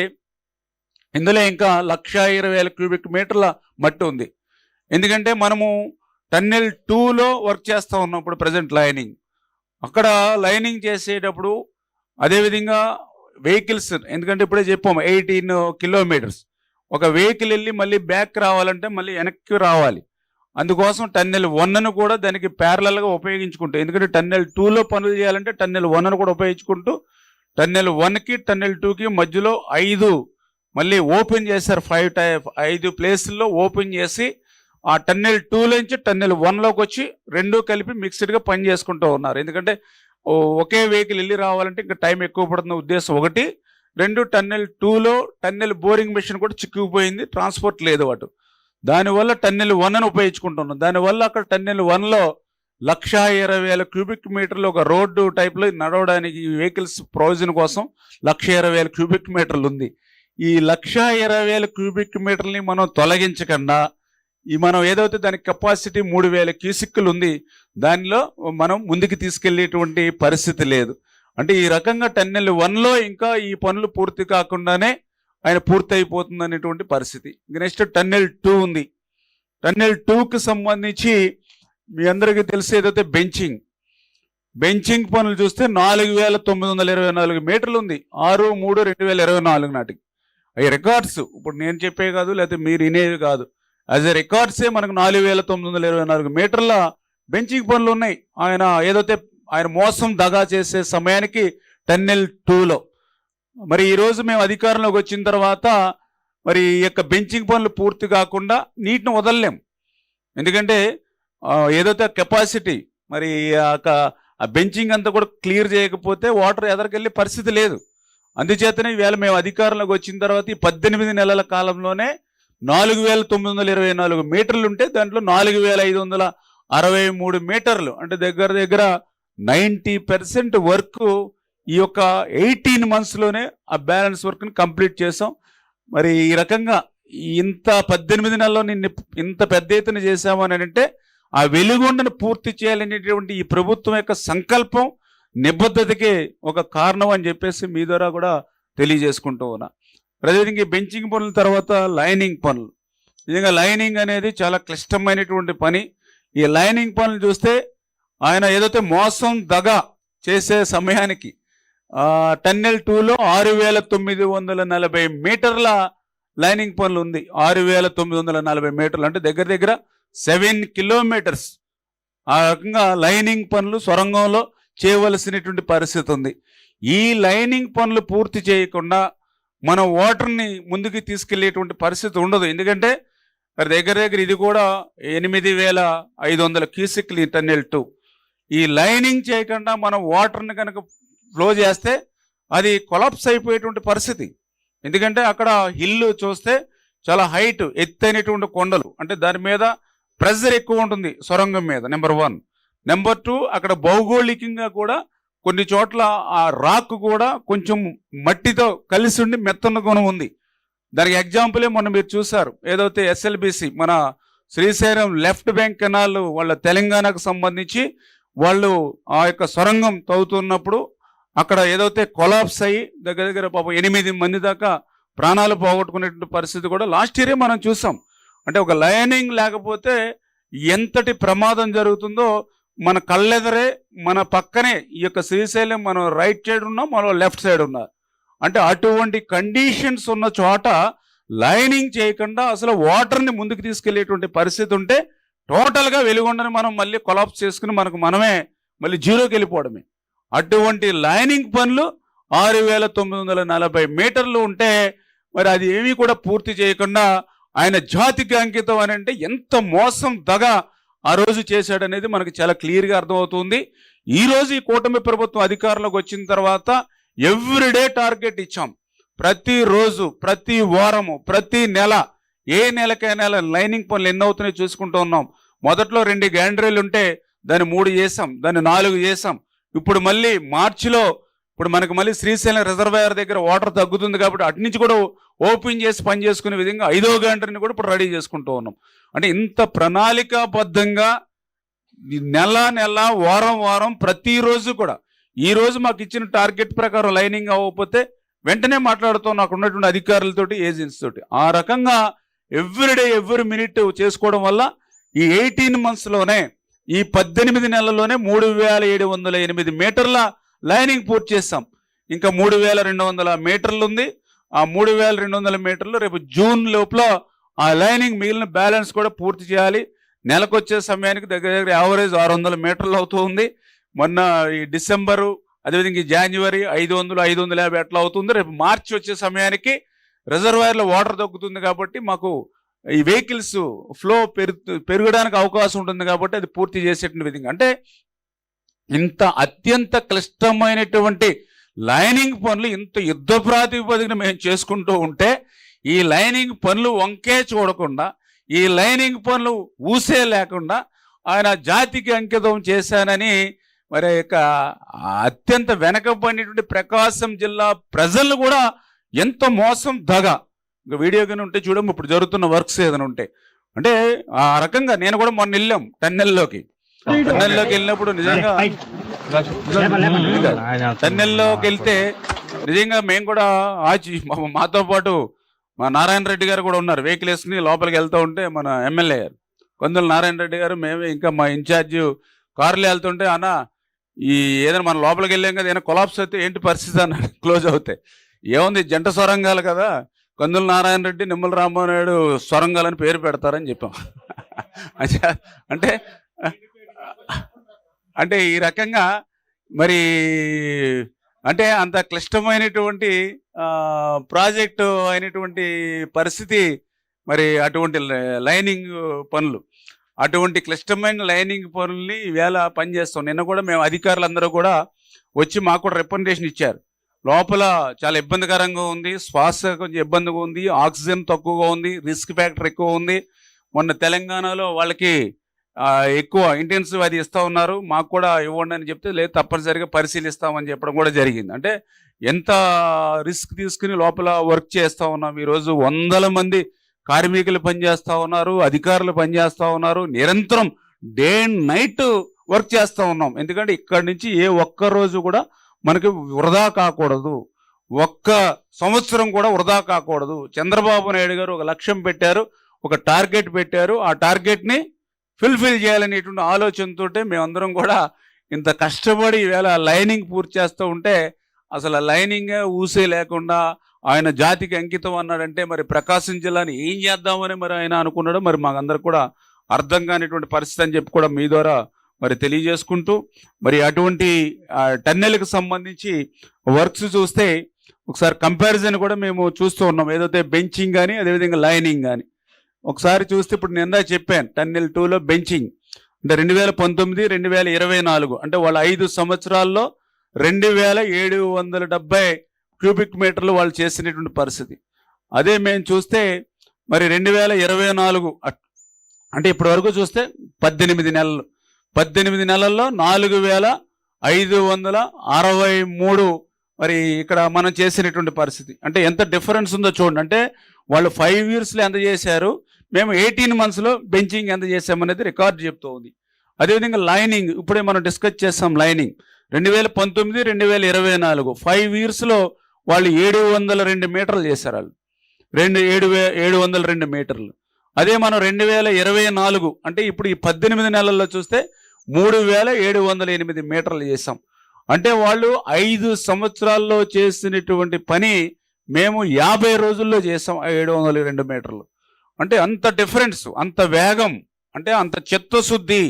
ఇందులో ఇంకా 1,20,000 క్యూబిక్ మీటర్ల మట్టి ఉంది. ఎందుకంటే మనము టన్నెల్ 2లో వర్క్ చేస్తూ ఉన్నాం ఇప్పుడు ప్రజెంట్ లైనింగ్. అక్కడ లైనింగ్ చేసేటప్పుడు అదేవిధంగా వెహికల్స్, ఎందుకంటే ఇప్పుడే చెప్పాము 18 కిలోమీటర్స్ ఒక వెహికల్ వెళ్ళి మళ్ళీ బ్యాక్ రావాలంటే మళ్ళీ వెనక్కి రావాలి. అందుకోసం టన్నెల్ 1ను కూడా దానికి ప్యారలల్గా ఉపయోగించుకుంటూ, ఎందుకంటే టన్నెల్ 2లో పనులు చేయాలంటే టన్నెల్ 1ను కూడా ఉపయోగించుకుంటూ టన్నెల్ 1కి టన్నెల్ 2కి మధ్యలో 5 మళ్ళీ ఓపెన్ చేశారు. 5 ప్లేసుల్లో ఓపెన్ చేసి ఆ టన్నెల్ 2లోంచి టన్నెల్ 1లోకి వచ్చి రెండూ కలిపి మిక్స్డ్గా పని చేసుకుంటూ ఉన్నారు. ఎందుకంటే ఒకే వెహికల్ వెళ్ళి రావాలంటే ఇంకా టైం ఎక్కువ పడుతున్న ఉద్దేశం ఒకటి. 2 టన్నెల్ 2లో టన్నెల్ బోరింగ్ మెషిన్ కూడా చిక్కుకుపోయింది, ట్రాన్స్పోర్ట్ లేదు అటు. దానివల్ల టన్నెల్ 1ను ఉపయోగించుకుంటున్నాం. దానివల్ల అక్కడ టన్నెల్ 1లో 1,20,000 క్యూబిక్ మీటర్లు ఒక రోడ్డు టైప్లో నడవడానికి వెహికల్స్ ప్రొవిజన్ కోసం 1,20,000 క్యూబిక్ మీటర్లు ఉంది. ఈ 1,20,000 క్యూబిక్ మీటర్ని మనం తొలగించకుండా మనం ఏదైతే దాని కెపాసిటీ 3,000 క్యూసిక్లు ఉంది, దానిలో మనం ముందుకు తీసుకెళ్లేటువంటి పరిస్థితి లేదు. అంటే ఈ రకంగా టన్నెల్ 1లో ఇంకా ఈ పనులు పూర్తి కాకుండానే ఆయన పూర్తి అయిపోతుంది అనేటువంటి పరిస్థితి. నెక్స్ట్ టన్నెల్ 2 ఉంది. టన్నెల్ 2కి సంబంధించి మీ అందరికీ తెలిసి ఏదైతే బెంచింగ్ పనులు చూస్తే 4,924 మీటర్లు ఉంది 6/3/2024 నాటికి. అవి రికార్డ్స్, ఇప్పుడు నేను చెప్పే కాదు లేకపోతే మీరు వినేవి కాదు, యాజ్ ఎ రికార్డ్సే మనకు 4,924 మీటర్ల బెంచింగ్ పనులు ఉన్నాయి. ఆయన మోసం దగా చేసే సమయానికి టన్నెల్ 2లో. మరి ఈరోజు మేము అధికారంలోకి వచ్చిన తర్వాత మరి ఈ యొక్క బెంచింగ్ పనులు పూర్తి కాకుండా నీటిని వదలలేం. ఎందుకంటే ఏదైతే కెపాసిటీ మరి ఆ బెంచింగ్ అంతా కూడా క్లియర్ చేయకపోతే వాటర్ ఎదరికెళ్ళే పరిస్థితి లేదు. అందుచేతనే ఈవేళ మేము అధికారంలోకి వచ్చిన తర్వాత ఈ 18 నెలల కాలంలోనే 4,924 మీటర్లు ఉంటే దాంట్లో 4,563 మీటర్లు అంటే దగ్గర 90% వర్క్ ఈ యొక్క 18 monthsలోనే ఆ బ్యాలెన్స్ వర్క్ని కంప్లీట్ చేసాం. మరి ఈ రకంగా ఇంత 18 నెలల్లో ఇంత పెద్ద ఎత్తున చేశామని అంటే ఆ వెలుగొండను పూర్తి చేయాలనేటువంటి ఈ ప్రభుత్వం యొక్క సంకల్పం నిబద్ధతకే ఒక కారణం అని చెప్పేసి మీ ద్వారా కూడా తెలియజేసుకుంటూ ఉన్నా. అదేవిధంగా ఈ బెంచింగ్ పనుల తర్వాత లైనింగ్ పనులు. నిజంగా లైనింగ్ అనేది చాలా క్లిష్టమైనటువంటి పని. ఈ లైనింగ్ పనులు చూస్తే ఆయన ఏదైతే మోసం దగా చేసే సమయానికి టన్నెల్ 2లో 6,940 మీటర్ల లైనింగ్ పనులు ఉంది. 6,940 మీటర్లు అంటే దగ్గర 7 కిలోమీటర్స్ ఆ రకంగా లైనింగ్ పనులు సొరంగంలో చేయవలసినటువంటి పరిస్థితి ఉంది. ఈ లైనింగ్ పనులు పూర్తి చేయకుండా మనం వాటర్ని ముందుకు తీసుకెళ్లేటువంటి పరిస్థితి ఉండదు. ఎందుకంటే మరి దగ్గర ఇది కూడా 8,500 క్యూసిక్లు ఈ టన్నెల్ 2. ఈ లైనింగ్ చేయకుండా మనం వాటర్ని కనుక ఫ్లో చేస్తే అది కొలాప్స్ అయిపోయేటువంటి పరిస్థితి. ఎందుకంటే అక్కడ హిల్ చూస్తే చాలా హైట్ ఎత్తైనటువంటి కొండలు, అంటే దాని మీద ప్రెజర్ ఎక్కువ ఉంటుంది సొరంగం మీద, నెంబర్ 1. నెంబర్ 2 అక్కడ భౌగోళికంగా కూడా కొన్ని చోట్ల ఆ రాక్ కూడా కొంచెం మట్టితో కలిసి ఉండి మెత్తన గుణం ఉంది. దానికి ఎగ్జాంపులే మొన్న మీరు చూసారు, ఏదైతే ఎస్ఎల్బిసి మన శ్రీశైలం లెఫ్ట్ బ్యాంక్ కెనాల్ వాళ్ళ తెలంగాణకు సంబంధించి వాళ్ళు ఆ యొక్క సొరంగం తవ్వుతున్నప్పుడు అక్కడ ఏదైతే కొలాప్స్ అయ్యి దగ్గర పాపం 8 మంది దాకా ప్రాణాలు పోగొట్టుకునేటువంటి పరిస్థితి కూడా లాస్ట్ ఇయరే మనం చూసాం. అంటే ఒక లైనింగ్ లేకపోతే ఎంతటి ప్రమాదం జరుగుతుందో మన కళ్ళెదరే, మన పక్కనే ఈ యొక్క శ్రీశైలం మనం రైట్ సైడ్ ఉన్నాం, మనం లెఫ్ట్ సైడ్ ఉన్నారు. అంటే అటువంటి కండిషన్స్ ఉన్న చోట లైనింగ్ చేయకుండా అసలు వాటర్ని ముందుకు తీసుకెళ్లేటువంటి పరిస్థితి ఉంటే టోటల్గా వెలుగొండని మనం మళ్ళీ కొలాప్స్ చేసుకుని మనమే మళ్ళీ జీరోకి వెళ్ళిపోవడమే. అటువంటి లైనింగ్ పనులు 6,940 మీటర్లు ఉంటే మరి అది ఏమీ కూడా పూర్తి చేయకుండా ఆయన జాతికి అంకితం అని అంటే ఎంత మోసం దగ ఆ రోజు చేశాడనేది మనకి చాలా క్లియర్గా అర్థమవుతుంది. ఈరోజు ఈ కూటమి ప్రభుత్వం అధికారంలోకి వచ్చిన తర్వాత ఎవ్రీడే టార్గెట్ ఇచ్చాం. ప్రతిరోజు, ప్రతి వారము, ప్రతి నెల ఏ నెలకైనా లైనింగ్ పనులు ఎన్ని అవుతున్నాయో చూసుకుంటూ ఉన్నాం. మొదట్లో 2 గ్యాండ్రీలు ఉంటే దాన్ని 3 చేసాం, దాన్ని 4 చేసాం. ఇప్పుడు మళ్ళీ మార్చిలో ఇప్పుడు మనకు మళ్ళీ శ్రీశైలం రిజర్వాయర్ దగ్గర వాటర్ తగ్గుతుంది కాబట్టి అటు నుంచి కూడా ఓపెన్ చేసి పని చేసుకునే విధంగా 5వ గ్యాండ్రీని కూడా ఇప్పుడు రెడీ చేసుకుంటూ ఉన్నాం. అంటే ఇంత ప్రణాళికాబద్ధంగా నెల వారం ప్రతిరోజు కూడా ఈ రోజు మాకు ఇచ్చిన టార్గెట్ ప్రకారం లైనింగ్ అవ్వకపోతే వెంటనే మాట్లాడుతాం అక్కడ ఉన్నటువంటి అధికారులతోటి, ఏజెన్సీ తోటి. ఆ రకంగా ఎవ్రీడే ఎవ్రీ మినిట్ చేసుకోవడం వల్ల ఈ 18 monthsలోనే ఈ 18 నెలల్లోనే 3708 మీటర్ల లైనింగ్ పూర్తి చేస్తాం. ఇంకా 3200 మీటర్లు ఉంది. ఆ 3200 మీటర్లు రేపు జూన్ లోపల ఆ లైనింగ్ మిగిలిన బ్యాలెన్స్ కూడా పూర్తి చేయాలి. నెలకు వచ్చే సమయానికి దగ్గర యావరేజ్ 600 మీటర్లు అవుతుంది. మొన్న ఈ డిసెంబరు, అదేవిధంగా ఈ జనవరి 500, 550 అట్లా అవుతుంది. రేపు మార్చి వచ్చే సమయానికి రిజర్వాయర్లో వాటర్ తగ్గుతుంది కాబట్టి మాకు ఈ వెహికల్స్ ఫ్లో పెరగడానికి అవకాశం ఉంటుంది కాబట్టి అది పూర్తి చేసేటువంటి విధంగా. అంటే ఇంత అత్యంత క్లిష్టమైనటువంటి లైనింగ్ పనులు ఇంత యుద్ధ ప్రాతిపదికన మేము చేసుకుంటూ ఉంటే ఈ లైనింగ్ పనులు వంకే చూడకుండా, ఈ లైనింగ్ పనులు ఊసే లేకుండా ఆయన జాతికి అంకితం చేశానని మరి అత్యంత వెనకబడినటువంటి ప్రకాశం జిల్లా ప్రజలు కూడా ఎంత మోసం దగ. ఇంకా వీడియో కానీ ఉంటే చూడము, ఇప్పుడు జరుగుతున్న వర్క్స్ ఏదైనా ఉంటే. అంటే ఆ రకంగా నేను కూడా మొన్న వెళ్ళాం టన్నెల్లోకి వెళ్ళినప్పుడు నిజంగా టన్నెల్లోకి వెళ్తే నిజంగా మేము కూడా మాతో పాటు మా నారాయణ రెడ్డి గారు కూడా ఉన్నారు. వెహికల్ వేసుకుని లోపలికి వెళ్తూ ఉంటే మన ఎమ్మెల్యే గారు కొందరు నారాయణ రెడ్డి గారు, మేమే ఇంకా మా ఇన్ఛార్జ్ కార్లు వెళ్తుంటే, అన్న ఈ ఏదైనా మన లోపలికి వెళ్ళాం కదా, ఏదైనా కొలాప్స్ అయితే ఏంటి పరిస్థితి అన్న, క్లోజ్ అవుతాయి. ఏముంది జంట సొరంగాలు కదా, కందుల నారాయణ రెడ్డి, నిమ్మల రామ్మోహన్ నాయుడు సొరంగాలని పేరు పెడతారని చెప్పాం. అంటే ఈ రకంగా మరి అంటే అంత క్లిష్టమైనటువంటి ప్రాజెక్టు అయినటువంటి పరిస్థితి. మరి అటువంటి లైనింగ్ పనులు, అటువంటి క్లిష్టమైన లైనింగ్ పనుల్ని ఈవేళ పనిచేస్తాం. నిన్న కూడా మేము అధికారులందరూ కూడా వచ్చి మాకు కూడా రికమెండేషన్ ఇచ్చారు. లోపల చాలా ఇబ్బందికరంగా ఉంది, శ్వాస కొంచెం ఇబ్బందిగా ఉంది, ఆక్సిజన్ తక్కువగా ఉంది, రిస్క్ ఫ్యాక్టర్ ఎక్కువ ఉంది. మొన్న తెలంగాణలో వాళ్ళకి ఎక్కువ ఇంటెన్సివ్ అది ఇస్తూ ఉన్నారు, మాకు కూడా ఇవ్వండి అని చెప్తే లేదు తప్పనిసరిగా పరిశీలిస్తామని చెప్పడం కూడా జరిగింది. అంటే ఎంత రిస్క్ తీసుకుని లోపల వర్క్ చేస్తూ ఉన్నాం. ఈరోజు 100 మంది కార్మికులు పనిచేస్తూ ఉన్నారు, అధికారులు పనిచేస్తూ ఉన్నారు. నిరంతరం డే అండ్ నైట్ వర్క్ చేస్తూ ఉన్నాం. ఎందుకంటే ఇక్కడి నుంచి ఏ ఒక్క రోజు కూడా మనకి వృధా కాకూడదు, ఒక్క సంవత్సరం కూడా వృధా కాకూడదు. చంద్రబాబు నాయుడు గారు ఒక లక్ష్యం పెట్టారు, ఒక టార్గెట్ పెట్టారు. ఆ టార్గెట్ని ఫుల్ఫిల్ చేయాలనేటువంటి ఆలోచనతో మేమందరం కూడా ఇంత కష్టపడి ఈవేళ లైనింగ్ పూర్తి చేస్తూ ఉంటే, అసలు లైనింగ్ ఊసే లేకుండా ఆయన జాతికి అంకితం అన్నాడంటే మరి ప్రకాశం జిల్లాని ఏం చేద్దామని మరి ఆయన అనుకున్నాడో మరి మాకందరికి కూడా అర్థం కానిటువంటి పరిస్థితి అని చెప్పి కూడా మీ ద్వారా మరి తెలియజేసుకుంటూ, మరి అటువంటి టన్నెల్కి సంబంధించి వర్క్స్ చూస్తే ఒకసారి కంపారిజన్ కూడా మేము చూస్తూ ఉన్నాం. ఏదైతే బెంచింగ్ కానీ అదేవిధంగా లైనింగ్ కానీ ఒకసారి చూస్తే ఇప్పుడు నిన్న చెప్పాను, టన్నెల్ 2లో బెంచింగ్ అంటే 2019, 2024 అంటే వాళ్ళ 5 సంవత్సరాల్లో 2770 క్యూబిక్ మీటర్లు వాళ్ళు చేసినటువంటి పరిస్థితి. అదే మేము చూస్తే మరి 2024 అంటే ఇప్పటి వరకు చూస్తే 18 నెలల్లో 4563 మరి ఇక్కడ మనం చేసినటువంటి పరిస్థితి. అంటే ఎంత డిఫరెన్స్ ఉందో చూడండి. అంటే వాళ్ళు 5 yearsలో ఎంత చేశారు, మేము 18 monthsలో బెంచింగ్ ఎంత చేసామనేది రికార్డు చెప్తూ ఉంది. అదేవిధంగా లైనింగ్ ఇప్పుడే మనం డిస్కస్ చేస్తాం. లైనింగ్ 2019, 2024 5 yearsలో వాళ్ళు 702 మీటర్లు చేశారు. వాళ్ళు 702 మీటర్లు. అదే మనం 2024 అంటే ఇప్పుడు ఈ 18 నెలల్లో చూస్తే 3708 మీటర్లు చేసాం. అంటే వాళ్ళు 5 సంవత్సరాల్లో చేసినటువంటి పని మేము 50 రోజుల్లో చేసాం 702 మీటర్లు. అంటే అంత డిఫరెన్స్, అంత వేగం, అంటే అంత చిత్తశుద్ధి.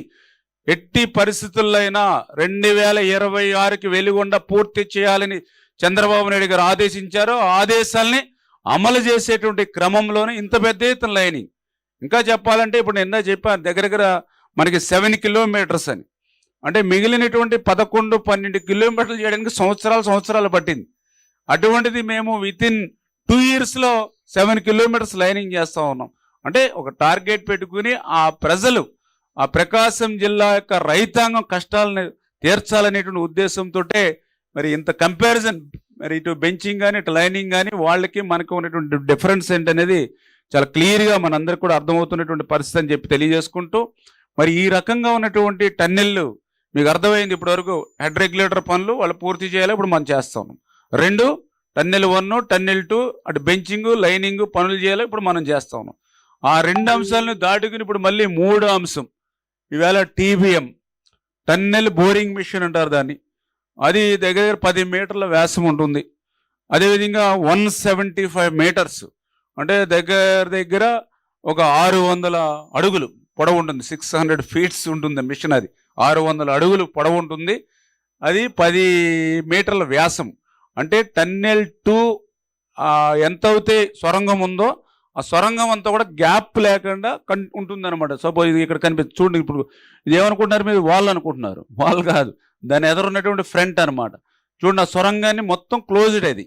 ఎట్టి పరిస్థితుల్లో అయినా 2026కి వెలుగొండ పూర్తి చేయాలని చంద్రబాబు నాయుడు గారు ఆదేశించారు. ఆదేశాలని అమలు చేసేటువంటి క్రమంలోనే ఇంత పెద్ద ఎత్తున లైనింగ్. ఇంకా చెప్పాలంటే ఇప్పుడు నిన్న చెప్పాను, దగ్గర మనకి 7 kilometers అని. అంటే మిగిలినటువంటి 11-12 kilometers చేయడానికి సంవత్సరాలు పట్టింది. అటువంటిది మేము వితిన్ 2 yearsలో 7 kilometers లైనింగ్ చేస్తూ ఉన్నాం. అంటే ఒక టార్గెట్ పెట్టుకుని ఆ ప్రకాశం జిల్లా యొక్క రైతాంగం కష్టాలను తీర్చాలనేటువంటి ఉద్దేశంతో మరి ఇంత కంపారిజన్, మరి ఇటు బెంచింగ్ కానీ ఇటు లైనింగ్ కానీ వాళ్ళకి మనకు ఉన్నటువంటి డిఫరెన్స్ ఏంటనేది చాలా క్లియర్గా మనందరికి కూడా అర్థమవుతున్నటువంటి పరిస్థితి అని చెప్పి తెలియజేసుకుంటూ, మరి ఈ రకంగా ఉన్నటువంటి టన్నెళ్ళు మీకు అర్థమైంది ఇప్పటి వరకు. హెడ్ రెగ్యులేటర్ పనులు వాళ్ళు పూర్తి చేయాలి, ఇప్పుడు మనం చేస్తాం. 2 టన్నెల్ 1 టన్నెల్ 2 అటు బెంచింగ్ లైనింగ్ పనులు చేయాలి, ఇప్పుడు మనం చేస్తాం. ఆ 2 అంశాలను దాటుకుని ఇప్పుడు మళ్ళీ 3వ అంశం ఈవేళ TBM టన్నెల్ బోరింగ్ మిషన్ అంటారు దాన్ని. అది దగ్గర 10 మీటర్ల వ్యాసం ఉంటుంది. అదేవిధంగా 175 మీటర్స్ అంటే దగ్గర ఒక 600 అడుగులు పొడవు ఉంటుంది. 600 ఫీట్స్ ఉంటుంది మిషన్. అది 600 అడుగులు పొడవు ఉంటుంది. అది 10 మీటర్ల వ్యాసం. అంటే టన్నెల్ 2 ఎంత అయితే సొరంగం ఉందో ఆ సొరంగం అంతా కూడా గ్యాప్ లేకుండా ఉంటుంది అనమాట. సపోజ్ ఇది ఇక్కడ కనిపిస్తుంది చూడండి. ఇప్పుడు ఇది ఏమనుకుంటున్నారు మీరు? వాల్ అనుకుంటున్నారు. వాల్ కాదు, దాని ఎదురున్నటువంటి ఫ్రంట్ అనమాట. చూడండి, ఆ సొరంగాన్ని మొత్తం క్లోజ్డ్. అది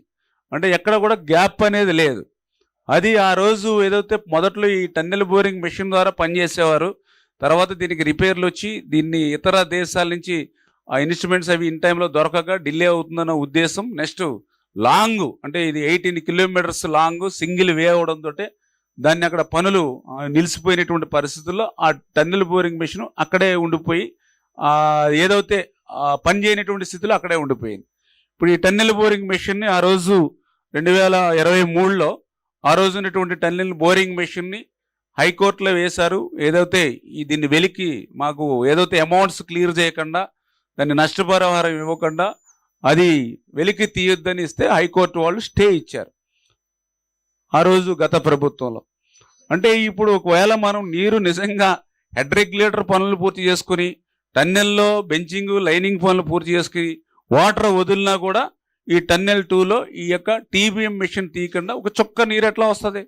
అంటే ఎక్కడ కూడా గ్యాప్ అనేది లేదు. అది ఆ రోజు ఏదైతే మొదట్లో ఈ టన్నెల్ బోరింగ్ మెషిన్ ద్వారా పనిచేసేవారు, తర్వాత దీనికి రిపేర్లు వచ్చి దీన్ని ఇతర దేశాల నుంచి ఆ ఇన్స్ట్రుమెంట్స్ అవి ఇన్ టైంలో దొరకక డిలే అవుతుందన్న ఉద్దేశం. నెక్స్ట్ లాంగ్ అంటే ఇది 18 కిలోమీటర్స్ లాంగ్ సింగిల్ వే అవడంతో దాన్ని అక్కడ పనులు నిలిచిపోయినటువంటి పరిస్థితుల్లో ఆ టన్నెల్ బోరింగ్ మెషిన్ అక్కడే ఉండిపోయి ఏదైతే పని చేయనటువంటి స్థితిలో అక్కడే ఉండిపోయింది. ఇప్పుడు ఈ టన్నెల్ బోరింగ్ మెషిన్ని ఆ రోజు 2023లో ఆ రోజు ఉన్నటువంటి టన్నెల్ బోరింగ్ మెషిన్ని హైకోర్టులో వేశారు. ఏదైతే దీన్ని వెలికి మాకు ఏదైతే అమౌంట్స్ క్లియర్ చేయకుండా దాన్ని నష్టపరిహారం ఇవ్వకుండా అది వెలికి తీయొద్దని ఇస్తే హైకోర్టు వాళ్ళు స్టే ఇచ్చారు ఆ రోజు గత ప్రభుత్వంలో. అంటే ఇప్పుడు ఒకవేళ మనం నీరు నిజంగా హెడ్ రెగ్యులేటర్ పనులు పూర్తి చేసుకుని టన్నెల్లో బెంచింగ్ లైనింగ్ పనులు పూర్తి చేసుకుని వాటర్ వదిలినా కూడా ఈ టన్నెల్ 2లో ఈ యొక్క TBM మిషన్ తీయకుండా ఒక చుక్క నీరు ఎట్లా వస్తుంది?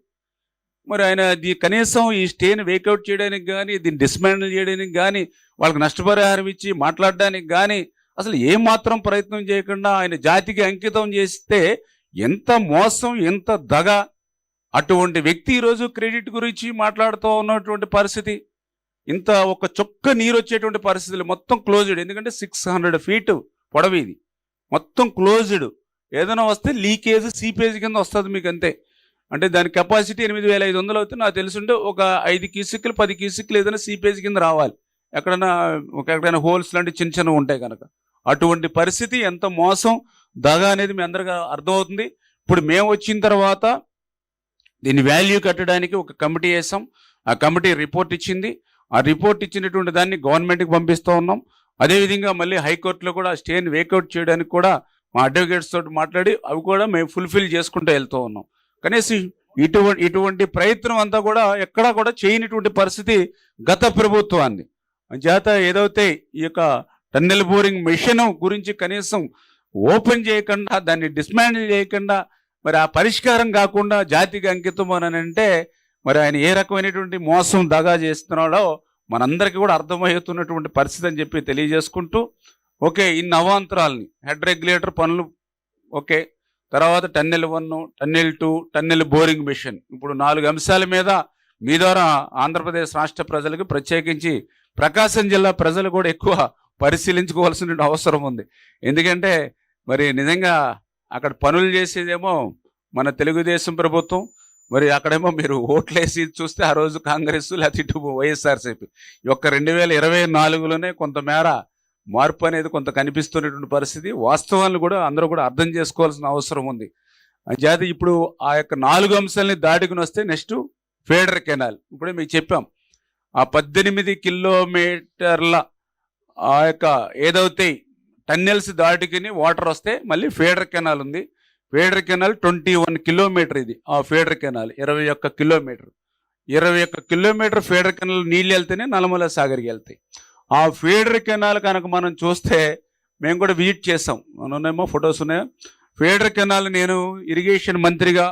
మరి ఆయన కనీసం ఈ స్టేని వేకౌట్ చేయడానికి కానీ దీన్ని డిస్మాండిల్ చేయడానికి కానీ వాళ్ళకి నష్టపరిహారం ఇచ్చి మాట్లాడడానికి కానీ అసలు ఏమాత్రం ప్రయత్నం చేయకుండా ఆయన జాతికి అంకితం చేస్తే ఎంత మోసం, ఎంత దగ. అటువంటి వ్యక్తి ఈరోజు క్రెడిట్ గురించి మాట్లాడుతూ ఉన్నటువంటి పరిస్థితి. ఇంత ఒక చుక్క నీరు వచ్చేటువంటి పరిస్థితులు మొత్తం క్లోజ్డ్. ఎందుకంటే 600 ఫీట్ పొడవు ఇది, మొత్తం క్లోజ్డ్. ఏదైనా వస్తే లీకేజ్ సీపేజ్ కింద వస్తుంది మీకు అంతే. అంటే దాని కెపాసిటీ 8500 అవుతుంది. నాకు తెలుసుంటే ఒక 5 క్యూసెక్లు 10 క్యూసెక్లు ఏదైనా సీపేజ్ కింద రావాలి, ఎక్కడైనా హోల్స్ లాంటి చిన్న చిన్నవి ఉంటాయి కనుక. అటువంటి పరిస్థితి, ఎంత మోసం దగ అనేది మీ అందరికీ అర్థమవుతుంది. ఇప్పుడు మేము వచ్చిన తర్వాత దీన్ని వాల్యూ కట్టడానికి ఒక కమిటీ వేసాం. ఆ కమిటీ రిపోర్ట్ ఇచ్చింది. ఆ రిపోర్ట్ ఇచ్చినటువంటి దాన్ని గవర్నమెంట్కి పంపిస్తూ ఉన్నాం. అదేవిధంగా మళ్ళీ హైకోర్టులో కూడా స్టేని వేకౌట్ చేయడానికి కూడా మా అడ్వకేట్స్ తోటి మాట్లాడి అవి కూడా మేము ఫుల్ఫిల్ చేసుకుంటూ వెళ్తూ ఉన్నాం. కనీసం ఇటువంటి ప్రయత్నం అంతా కూడా ఎక్కడా కూడా చేయనటువంటి పరిస్థితి గత ప్రభుత్వాన్ని. చేత ఏదైతే ఈ యొక్క టన్నెల్ బోరింగ్ మెషిన్ గురించి కనీసం ఓపెన్ చేయకుండా దాన్ని డిస్మాండిల్ చేయకుండా మరి ఆ పరిష్కారం కాకుండా జాతికి అంకితం అని అంటే మరి ఆయన ఏ రకమైనటువంటి మోసం దగా చేస్తున్నాడో మనందరికీ కూడా అర్థమవుతున్నటువంటి పరిస్థితి అని చెప్పి తెలియజేసుకుంటూ, ఓకే, ఇన్ని అవాంతరాలని హెడ్ రెగ్యులేటర్ పనులు ఓకే, తర్వాత tunnel 1 tunnel 2 tunnel boring machine, ఇప్పుడు 4 అంశాల మీద మీ ద్వారా ఆంధ్రప్రదేశ్ రాష్ట్ర ప్రజలకు ప్రత్యేకించి ప్రకాశం జిల్లా ప్రజలు కూడా ఎక్కువ పరిశీలించుకోవాల్సిన అవసరం ఉంది. ఎందుకంటే మరి నిజంగా అక్కడ పనులు చేసేదేమో మన తెలుగుదేశం ప్రభుత్వం, మరి అక్కడేమో మీరు ఓట్లేసి చూస్తే ఆ రోజు కాంగ్రెస్ లేకపోతే ఇటు వైఎస్ఆర్సీపీ. ఈ యొక్క 2024లోనే కొంతమేర మార్పు అనేది కొంత కనిపిస్తున్నటువంటి పరిస్థితి. వాస్తవాలను కూడా అందరూ కూడా అర్థం చేసుకోవాల్సిన అవసరం ఉంది. అంచేత ఇప్పుడు ఆ యొక్క 4 అంశాలని దాటుకుని వస్తే నెక్స్ట్ ఫీడర్ కెనాల్. ఇప్పుడే మీకు చెప్పాం, ఆ 18 కిలోమీటర్ల ఆ యొక్క ఏదైతే టన్నెల్స్ దాటుకుని వాటర్ వస్తే మళ్ళీ ఫీడర్ కెనాల్ ఉంది. Feeder canal 21 kilometre. ఇది ఆ feeder canal 21 kilometre. 21 kilometre feeder canal నీళ్ళు వెళ్తేనే నల్లమల సాగర్కి వెళ్తాయి. ఆ ఫీడర్ కెనాల్ కనుక మనం చూస్తే మేము కూడా విజిట్ చేసాం, మనమేమో ఫొటోస్ ఉన్నాయి. ఫీడర్ కెనాల్ నేను ఇరిగేషన్ మంత్రిగా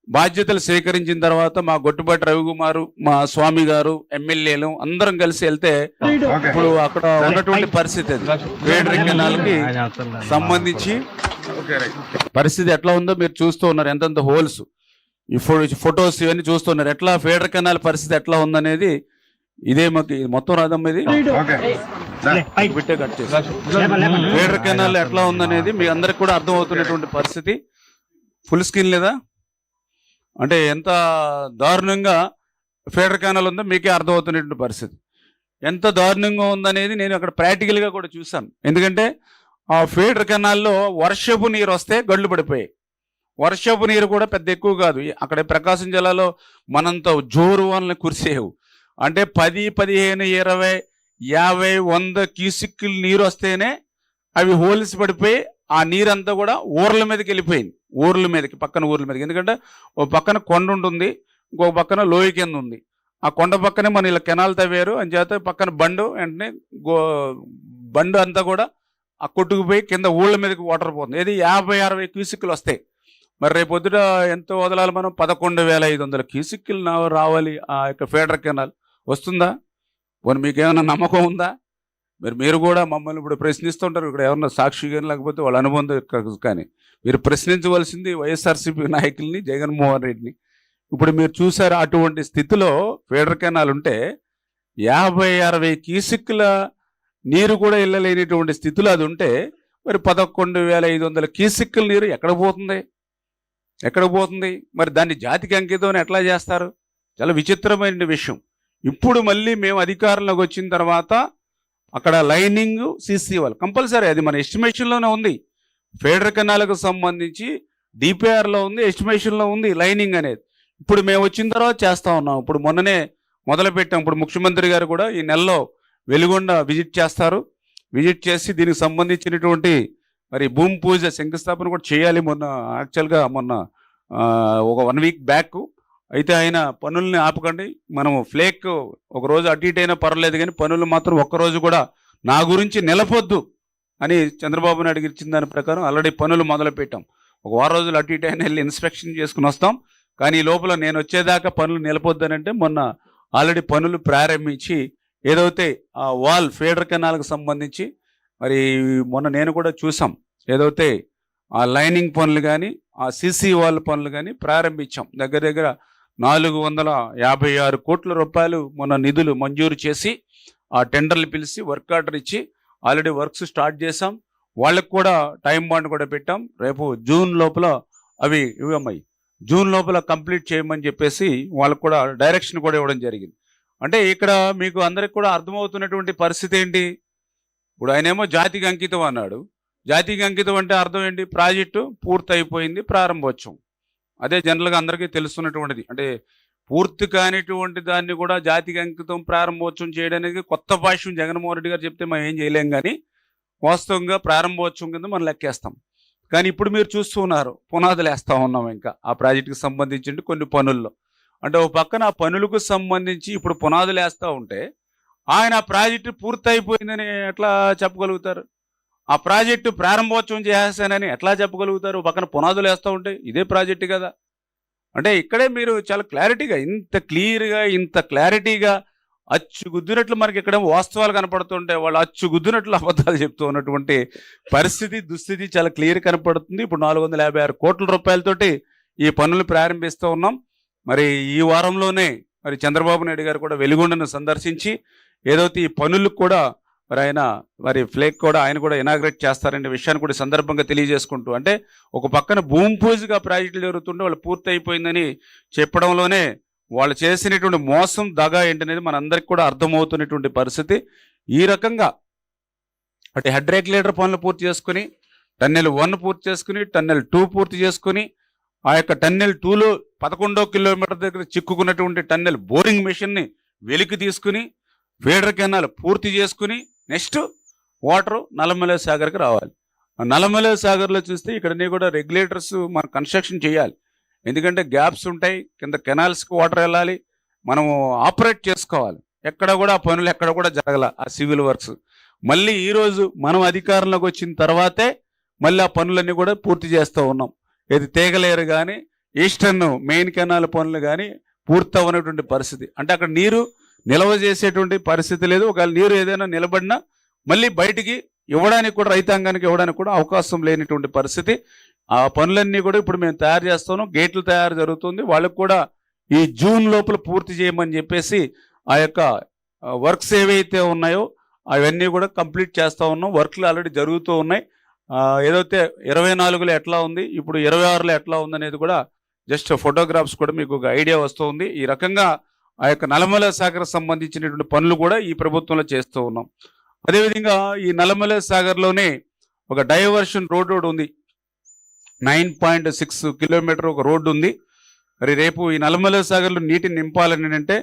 బాధ్యతలు స్వీకరించిన తర్వాత మా గొట్టుబాటి రవికుమారు, మా స్వామి గారు, ఎమ్మెల్యేలు అందరం కలిసి వెళ్తే ఇప్పుడు అక్కడ ఉన్నటువంటి పరిస్థితి అది ఫీడర్ కెనాల్కి సంబంధించి పరిస్థితి ఎట్లా ఉందో మీరు చూస్తూ ఉన్నారు. ఎంతెంత హోల్స్ ఈ ఫొటోస్ ఇవన్నీ చూస్తున్నారు. ఎట్లా ఫీడర్ కెనాల్ పరిస్థితి ఎట్లా ఉందనేది ఇదే మాకు మొత్తం రాదమ్మా ఇది బిట్టే కట్ చేసి ఫీడర్ కెనాల్ ఎట్లా ఉందనేది మీ అందరికి కూడా అర్థం అవుతున్నటువంటి పరిస్థితి. ఫుల్ స్క్రీన్ లేదా అంటే ఎంత దారుణంగా ఫీడర్ కెనాల్ ఉందో మీకే అర్థమవుతున్నటువంటి పరిస్థితి. ఎంత దారుణంగా ఉందనేది నేను అక్కడ ప్రాక్టికల్గా కూడా చూశాను. ఎందుకంటే ఆ ఫీడర్ కెనాల్లో వర్షపు నీరు వస్తే గడ్లు పడిపోయాయి. వర్షపు నీరు కూడా పెద్ద ఎక్కువ కాదు. అక్కడ ప్రకాశం జిల్లాలో మనంత జోరు వానలు కురిసేవు. అంటే 10, 15, 20, 50, 100 క్యూసిక్కులు నీరు వస్తేనే అవి హోల్స్ పడిపోయి ఆ నీరంతా కూడా ఊర్ల మీదకి వెళ్ళిపోయింది. ఊర్ల మీదకి, పక్కన ఊర్ల మీదకి. ఎందుకంటే ఓ పక్కన కొండ ఉంటుంది, ఇంకొక పక్కన లోయ కింద ఉంది. ఆ కొండ పక్కనే మన ఇలా కెనాల్ తవ్వారు అని చేత పక్కన బండు వెంటనే బండు అంతా కూడా ఆ కొట్టుకుపోయి కింద ఊళ్ళ మీదకి వాటర్ పోతుంది. ఏది 50, 60 క్యూసిక్కులు వస్తాయి. మరి రేపు పొద్దుట ఎంత వదలాలి మనం? 11,500 క్యూసిక్కులు రావాలి ఆ యొక్క ఫీడర్ కెనాల్. వస్తుందా? పోనీ మీకేమైనా నమ్మకం ఉందా? మీరు కూడా మమ్మల్ని ఇప్పుడు ప్రశ్నిస్తుంటారు. ఇక్కడ ఎవరన్నా సాక్షి కానీ లేకపోతే వాళ్ళ అనుబంధం కానీ మీరు ప్రశ్నించవలసింది వైఎస్ఆర్సీపీ నాయకుల్ని, జగన్మోహన్ రెడ్డిని. ఇప్పుడు మీరు చూసారు అటువంటి స్థితిలో ఫీడర్ కెనాల్ ఉంటే 50, 60 క్యూసిక్కుల నీరు కూడా వెళ్ళలేనిటువంటి స్థితిలో అది ఉంటే మరి 11,500 క్యూసిక్కుల నీరు ఎక్కడ పోతుంది? మరి దాన్ని జాతికి అంకితం ఎట్లా చేస్తారు? చాలా విచిత్రమైన విషయం. ఇప్పుడు మళ్ళీ మేము అధికారంలోకి వచ్చిన తర్వాత అక్కడ లైనింగ్ సీసీ వాళ్ళు కంపల్సరీ, అది మన ఎస్టిమేషన్లోనే ఉంది. ఫీడర్ కెనాల్కు సంబంధించి డిపిఆర్లో ఉంది, ఎస్టిమేషన్లో ఉంది లైనింగ్ అనేది. ఇప్పుడు మేము వచ్చిన తర్వాత చేస్తూ ఉన్నాం. ఇప్పుడు మొన్ననే మొదలుపెట్టాం. ఇప్పుడు ముఖ్యమంత్రి గారు కూడా ఈ నెలలో వెలుగొండ విజిట్ చేస్తారు. విజిట్ చేసి దీనికి సంబంధించినటువంటి మరి భూమి పూజ శంకుస్థాపన కూడా చేయాలి. యాక్చువల్గా ఒక 1 వీక్ బ్యాక్ అయితే ఆయన పనుల్ని ఆపకండి, మనము ఫ్లేక్ ఒక రోజు అటు ఇటు అయినా పర్వాలేదు కానీ పనులు మాత్రం ఒక్కరోజు కూడా నా గురించి నిలపొద్దు అని చంద్రబాబు నాయుడు ఇచ్చిన దాని ప్రకారం ఆల్రెడీ పనులు మొదలు పెట్టాం. ఒక వారం రోజులు అటు ఇటు అయినా వెళ్ళి ఇన్స్పెక్షన్ చేసుకుని వస్తాం. కానీ ఈ లోపల నేను వచ్చేదాకా పనులు నిలపొద్దనంటే మొన్న ఆల్రెడీ పనులు ప్రారంభించి ఏదైతే ఆ వాల్ ఫీడర్ కెనాల్కి సంబంధించి మరి మొన్న నేను కూడా చూసాం. ఏదైతే ఆ లైనింగ్ పనులు కానీ ఆ సీసీ వాల్ పనులు కానీ ప్రారంభించాం. దగ్గర 456 కోట్ల రూపాయలు మొన్న నిధులు మంజూరు చేసి ఆ టెండర్లు పిలిచి వర్క్ ఆర్డర్ ఇచ్చి ఆల్రెడీ వర్క్స్ స్టార్ట్ చేసాం. వాళ్ళకు కూడా టైం బాండ్ కూడా పెట్టాం. రేపు జూన్ లోపల జూన్ లోపల కంప్లీట్ చేయమని చెప్పేసి వాళ్ళకు కూడా డైరెక్షన్ కూడా ఇవ్వడం జరిగింది. అంటే ఇక్కడ మీకు అందరికి కూడా అర్థమవుతున్నటువంటి పరిస్థితి ఏంటి? ఇప్పుడు ఆయనేమో జాతికి అంకితం అన్నాడు. జాతికి అంకితం అంటే అర్థం ఏంటి? ప్రాజెక్టు పూర్తయిపోయింది, ప్రారంభోత్సవం. అదే జనరల్గా అందరికీ తెలుస్తున్నటువంటిది. అంటే పూర్తి కానిటువంటి దాన్ని కూడా జాతికి అంకితం, ప్రారంభోత్సవం చేయడానికి కొత్త భాష్యం జగన్మోహన్ రెడ్డి గారు చెప్తే మనం ఏం చేయలేం. కానీ వాస్తవంగా ప్రారంభోత్సవం కింద మనం లెక్కేస్తాం. కానీ ఇప్పుడు మీరు చూస్తున్నారు పునాదులు వేస్తూ ఉన్నాం ఇంకా ఆ ప్రాజెక్టుకి సంబంధించి కొన్ని పనుల్లో. అంటే ఒక పక్కన ఆ పనులకు సంబంధించి ఇప్పుడు పునాదులు వేస్తూ ఉంటే ఆయన ఆ ప్రాజెక్టు పూర్తయిపోయిందని ఎట్లా చెప్పగలుగుతారు? ఆ ప్రాజెక్టు ప్రారంభోత్సవం చేసేసానని ఎట్లా చెప్పగలుగుతారు? పక్కన పునాదులు వేస్తూ ఉంటే ఇదే ప్రాజెక్టు కదా. అంటే ఇక్కడే మీరు చాలా క్లారిటీగా, ఇంత క్లియర్గా, ఇంత క్లారిటీగా అచ్చుగుద్దినట్లు మనకి ఇక్కడ వాస్తవాలు కనపడుతుంటే వాళ్ళు అచ్చుగుద్దినట్లు అబద్ధాలు చెప్తూ ఉన్నటువంటి పరిస్థితి, దుస్థితి చాలా క్లియర్ కనపడుతుంది. ఇప్పుడు 456 కోట్ల రూపాయలతోటి ఈ పనులు ప్రారంభిస్తూ ఉన్నాం. మరి ఈ వారంలోనే మరి చంద్రబాబు నాయుడు గారు కూడా వెలుగొండను సందర్శించి ఏదైతే ఈ పనులకు కూడా మరి ఫ్లేక్ కూడా ఆయన కూడా ఇనాగ్రేట్ చేస్తారనే విషయాన్ని కూడా సందర్భంగా తెలియజేసుకుంటూ, అంటే ఒక పక్కన భూమి పూజగా ప్రాజెక్టులు జరుగుతుంటే వాళ్ళు పూర్తి అయిపోయిందని చెప్పడంలోనే వాళ్ళు చేసినటువంటి మోసం, దగా ఏంటనేది మనందరికి కూడా అర్థమవుతున్నటువంటి పరిస్థితి. ఈ రకంగా అంటే హెడ్ రెగ్యులేటర్ పనులు పూర్తి చేసుకుని, టన్నెల్ 1 పూర్తి చేసుకుని, టన్నెల్ 2 పూర్తి చేసుకుని, ఆ యొక్క టన్నెల్ 2లో 11వ కిలోమీటర్ దగ్గర చిక్కుకున్నటువంటి టన్నెల్ బోరింగ్ మెషిన్ని వెలికి తీసుకుని ఫీడర్ కెనాల్ పూర్తి చేసుకుని నెక్స్ట్ వాటర్ నల్లమల సాగర్కి రావాలి. నల్లమల సాగర్లో చూస్తే ఇక్కడ కూడా రెగ్యులేటర్స్ మనం కన్స్ట్రక్షన్ చేయాలి. ఎందుకంటే గ్యాప్స్ ఉంటాయి, కింద కెనాల్స్కి వాటర్ వెళ్ళాలి, మనము ఆపరేట్ చేసుకోవాలి. ఎక్కడ కూడా ఆ పనులు ఎక్కడ కూడా జరగల ఆ సివిల్ వర్క్స్. మళ్ళీ ఈరోజు మనం అధికారంలోకి వచ్చిన తర్వాతే మళ్ళీ ఆ పనులన్నీ కూడా పూర్తి చేస్తూ ఉన్నాం. ఇది తీగలేరు కానీ ఈస్టర్న్ మెయిన్ కెనాల్ పనులు కానీ పూర్తి అవ్వనటువంటి పరిస్థితి. అంటే అక్కడ నీరు నిల్వ చేసేటువంటి పరిస్థితి లేదు. ఒకవేళ నీరు ఏదైనా నిలబడినా మళ్ళీ బయటికి ఇవ్వడానికి కూడా, రైతాంగానికి ఇవ్వడానికి కూడా అవకాశం లేనటువంటి పరిస్థితి. ఆ పనులన్నీ కూడా ఇప్పుడు మేము తయారు చేస్తాను. గేట్లు తయారు జరుగుతుంది. వాళ్ళకు కూడా ఈ జూన్ లోపల పూర్తి చేయమని చెప్పేసి ఆ యొక్క వర్క్స్ ఏవైతే ఉన్నాయో అవన్నీ కూడా కంప్లీట్ చేస్తూ ఉన్నాం. వర్క్లు ఆల్రెడీ జరుగుతూ ఉన్నాయి. ఏదైతే 24లో ఎట్లా ఉంది, ఇప్పుడు 26లో ఎట్లా ఉంది అనేది కూడా జస్ట్ ఫోటోగ్రాఫ్స్ కూడా మీకు ఒక ఐడియా వస్తుంది. ఈ రకంగా ఆ యొక్క నల్లమల సాగర్ సంబంధించినటువంటి పనులు కూడా ఈ ప్రభుత్వంలో చేస్తూ ఉన్నాం. అదేవిధంగా ఈ నల్లమల సాగర్లోనే ఒక డైవర్షన్ రోడ్ ఉంది. 9.6 కిలోమీటర్ ఒక రోడ్డు ఉంది. మరి రేపు ఈ నల్లమల సాగర్లో నీటిని నింపాలని అంటే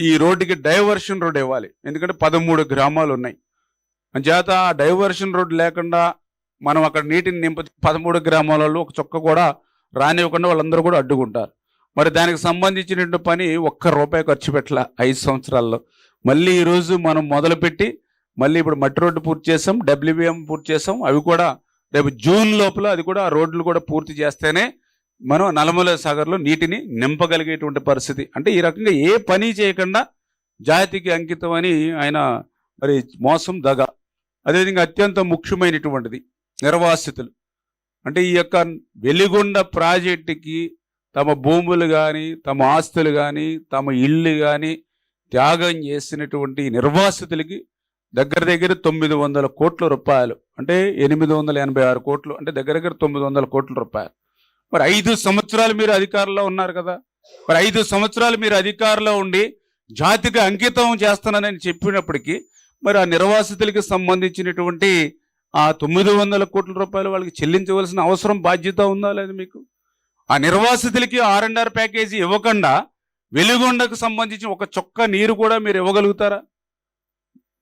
ఈ రోడ్డుకి డైవర్షన్ రోడ్ ఇవ్వాలి. ఎందుకంటే 13 గ్రామాలు ఉన్నాయి. చేత ఆ డైవర్షన్ రోడ్ లేకుండా మనం అక్కడ నీటిని 13 గ్రామాలలో ఒక చొక్క కూడా రానివ్వకుండా వాళ్ళందరూ కూడా అడ్డుకుంటారు. మరి దానికి సంబంధించినటువంటి పని ₹1 ఖర్చు పెట్టాల 5 సంవత్సరాల్లో. మళ్ళీ ఈరోజు మనం మొదలుపెట్టి మళ్ళీ ఇప్పుడు మట్టి రోడ్డు పూర్తి చేసాం, WBM పూర్తి చేసాం. అవి కూడా రేపు జూన్ లోపల అది కూడా ఆ రోడ్లు కూడా పూర్తి చేస్తేనే మనం నల్లమల సాగర్లో నీటిని నింపగలిగేటువంటి పరిస్థితి. అంటే ఈ రకంగా ఏ పని చేయకుండా జాతికి అంకితం అని ఆయన మరి మోసం దగ. అదేవిధంగా అత్యంత ముఖ్యమైనటువంటిది నిర్వాసితులు. అంటే ఈ యొక్క వెలిగొండ ప్రాజెక్టుకి తమ భూములు కానీ, తమ ఆస్తులు కానీ, తమ ఇళ్ళు కానీ త్యాగం చేసినటువంటి నిర్వాసితులకి దగ్గర 900 కోట్ల రూపాయలు, అంటే 886 కోట్లు, అంటే దగ్గర 900 కోట్ల రూపాయలు. మరి 5 సంవత్సరాలు మీరు అధికారంలో ఉన్నారు కదా. మరి 5 సంవత్సరాలు మీరు అధికారంలో ఉండి జాతికి అంకితం చేస్తానని చెప్పినప్పటికీ మరి ఆ నిర్వాసితులకి సంబంధించినటువంటి ఆ 900 కోట్ల రూపాయలు వాళ్ళకి చెల్లించవలసిన అవసరం, బాధ్యత ఉందా లేదు మీకు? ఆ నిర్వాసితులకి R&R ప్యాకేజీ ఇవ్వకుండా వెలిగొండకు సంబంధించి ఒక చొక్క నీరు కూడా మీరు ఇవ్వగలుగుతారా?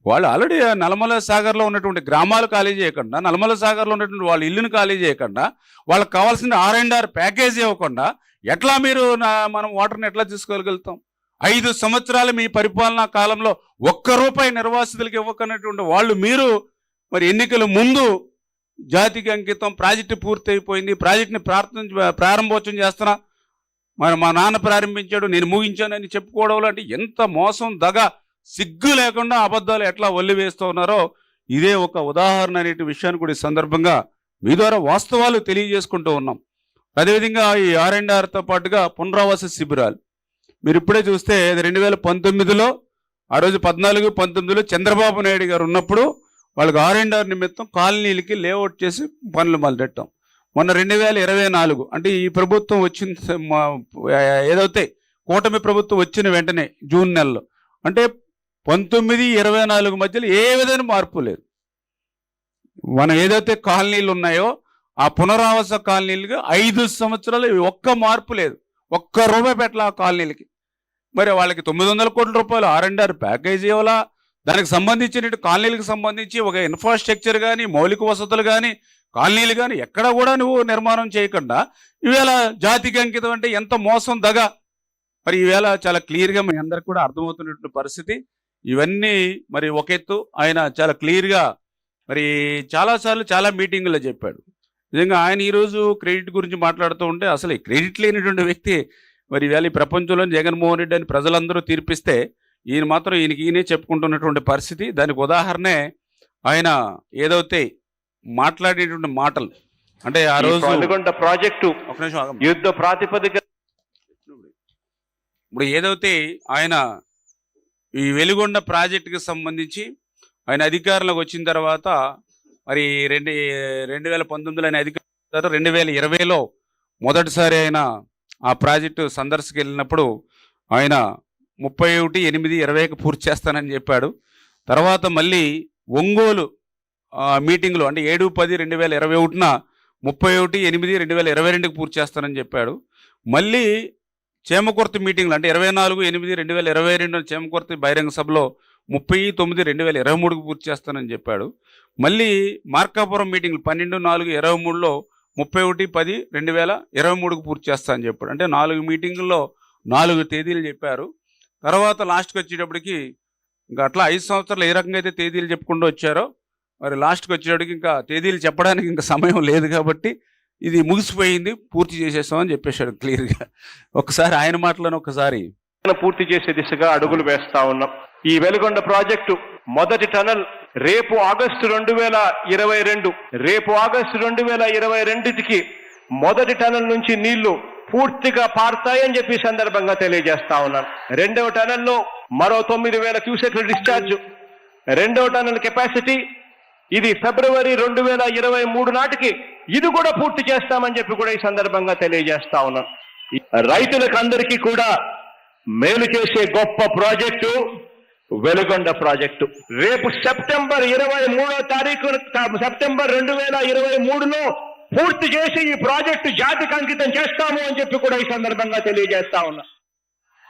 వాళ్ళు ఆల్రెడీ నల్లమల సాగర్లో ఉన్నటువంటి గ్రామాలు ఖాళీ చేయకుండా, నల్లమల సాగర్లో ఉన్నటువంటి వాళ్ళ ఇల్లును ఖాళీ చేయకుండా, వాళ్ళకి కావాల్సిన R&R ప్యాకేజీ ఇవ్వకుండా ఎట్లా మీరు మనం వాటర్ని ఎట్లా తీసుకోగలుగుతాం? 5 సంవత్సరాలు మీ పరిపాలనా కాలంలో ₹1 నిర్వాసితులకు ఇవ్వకన్నటువంటి వాళ్ళు మీరు మరి ఎన్నికల ముందు జాతికి అంకితం, ప్రాజెక్టు పూర్తి అయిపోయింది, ప్రాజెక్టుని ప్రారంభోత్సవం చేస్తున్నా, మరి మా నాన్న ప్రారంభించాడు, నేను ముగించానని చెప్పుకోవడం లాంటి ఎంత మోసం, దగ, సిగ్గు లేకుండా అబద్ధాలు ఎట్లా ఒల్లి వేస్తూ ఉన్నారో ఇదే ఒక ఉదాహరణ అనే విషయాన్ని కూడా ఈ సందర్భంగా మీ ద్వారా వాస్తవాలు తెలియజేసుకుంటూ ఉన్నాం. అదేవిధంగా ఈ R&Rతో పాటుగా పునరావాస శిబిరాలు మీరు ఇప్పుడే చూస్తే 2019లో ఆ రోజు 14-19లో చంద్రబాబు నాయుడు గారు ఉన్నప్పుడు వాళ్ళకి R&R నిమిత్తం కాలనీలకి లేఅవుట్ చేసి పనులు మొదలెట్టాం. మొన్న 2024 అంటే ఈ ప్రభుత్వం వచ్చిన ఏదైతే కూటమి ప్రభుత్వం వచ్చిన వెంటనే జూన్ నెలలో, అంటే 19-24 మధ్యలో ఏ విధమైన మార్పు లేదు. మనం ఏదైతే కాలనీలు ఉన్నాయో ఆ పునరావాస కాలనీలకి 5 సంవత్సరాలు ఒక్క మార్పు లేదు, ₹1 పెట్టాల ఆ కాలనీలకి. మరి వాళ్ళకి 900 కోట్ల రూపాయలు R&R ప్యాకేజీ ఇవ్వాలా? దానికి సంబంధించిన కాలనీలకు సంబంధించి ఒక ఇన్ఫ్రాస్ట్రక్చర్ కానీ, మౌలిక వసతులు కానీ, కాలనీలు కానీ ఎక్కడ కూడా నువ్వు నిర్మాణం చేయకుండా ఈవేళ జాతికి అంకితం అంటే ఎంత మోసం, దగ. మరి ఈవేళ చాలా క్లియర్గా మీ అందరికి కూడా అర్థమవుతున్నటువంటి పరిస్థితి. ఇవన్నీ మరి ఒక ఎత్తు, ఆయన చాలా క్లియర్గా మరి చాలాసార్లు చాలా మీటింగుల్లో చెప్పాడు. నిజంగా ఆయన ఈరోజు క్రెడిట్ గురించి మాట్లాడుతూ ఉంటే అసలు క్రెడిట్ లేనిటువంటి వ్యక్తి మరి ఈవేళ ఈ ప్రపంచంలో జగన్మోహన్ రెడ్డి అని ప్రజలందరూ తీర్పిస్తే ఈయన మాత్రం ఈయనే చెప్పుకుంటున్నటువంటి పరిస్థితి. దానికి ఉదాహరణే ఆయన ఏదైతే మాట్లాడేటువంటి మాటలు. అంటే ఆ రోజు ప్రాజెక్టు యుద్ధ ప్రాతిపదిక ఇప్పుడు ఏదైతే ఆయన ఈ వెలిగొండ ప్రాజెక్టుకి సంబంధించి ఆయన అధికారంలోకి వచ్చిన తర్వాత మరి 2019లో ఆయన అధికారం, 2020లో మొదటిసారి ఆయన ఆ ప్రాజెక్టు సందర్శనకి వెళ్ళినప్పుడు ఆయన 31/8/20కి పూర్తి చేస్తానని చెప్పాడు. తర్వాత మళ్ళీ ఒంగోలు మీటింగ్లో అంటే 7/10/2021న 31/8/2022కి పూర్తి చేస్తానని చెప్పాడు. మళ్ళీ చేమకుర్తి మీటింగ్లో అంటే 24/8/2022 చేమకుర్తి బహిరంగ సభలో 30/9/2023కి పూర్తి చేస్తానని చెప్పాడు. మళ్ళీ మార్కాపురం మీటింగ్లు 12/4/23లో 31/10/2023కి పూర్తి చేస్తానని చెప్పాడు. అంటే 4 మీటింగుల్లో 4 తేదీలు చెప్పారు. తర్వాత లాస్ట్కి వచ్చేటప్పటికి ఇంకా అట్లా 5 సంవత్సరాలు ఏ రకంగా అయితే తేదీలు చెప్పుకుంటూ వచ్చారో మరి లాస్ట్కి వచ్చేటప్పటికి ఇంకా తేదీలు చెప్పడానికి ఇంకా సమయం లేదు కాబట్టి ఇది ముగిసిపోయింది, పూర్తి చేసేస్తామని చెప్పేశాడు క్లియర్గా. ఒకసారి ఆయన మాటలను ఒకసారి పూర్తి చేసే దిశగా అడుగులు వేస్తా ఉన్నాం. ఈ వెలిగొండ ప్రాజెక్టు మొదటి టనల్ రేపు ఆగస్టు 2022కి మొదటి టనల్ నుంచి నీళ్లు పూర్తిగా పారుతాయని చెప్పి సందర్భంగా తెలియజేస్తా ఉన్నాను. రెండవ టనల్లో మరో 9,000 క్యూసెక్ల డిశ్చార్జ్, రెండవ టనల్ కెపాసిటీ ఇది ఫిబ్రవరి 2023 నాటికి ఇది కూడా పూర్తి చేస్తామని చెప్పి కూడా ఈ సందర్భంగా తెలియజేస్తా ఉన్నాను. రైతులకు అందరికీ కూడా మేలు చేసే గొప్ప ప్రాజెక్టు వెలుగొండ ప్రాజెక్టు. రేపు సెప్టెంబర్ 2023లో పూర్తి చేసి ఈ ప్రాజెక్టు జాతికి అంకితం చేస్తాము అని చెప్పి కూడా ఈ సందర్భంగా తెలియజేస్తా ఉన్నా.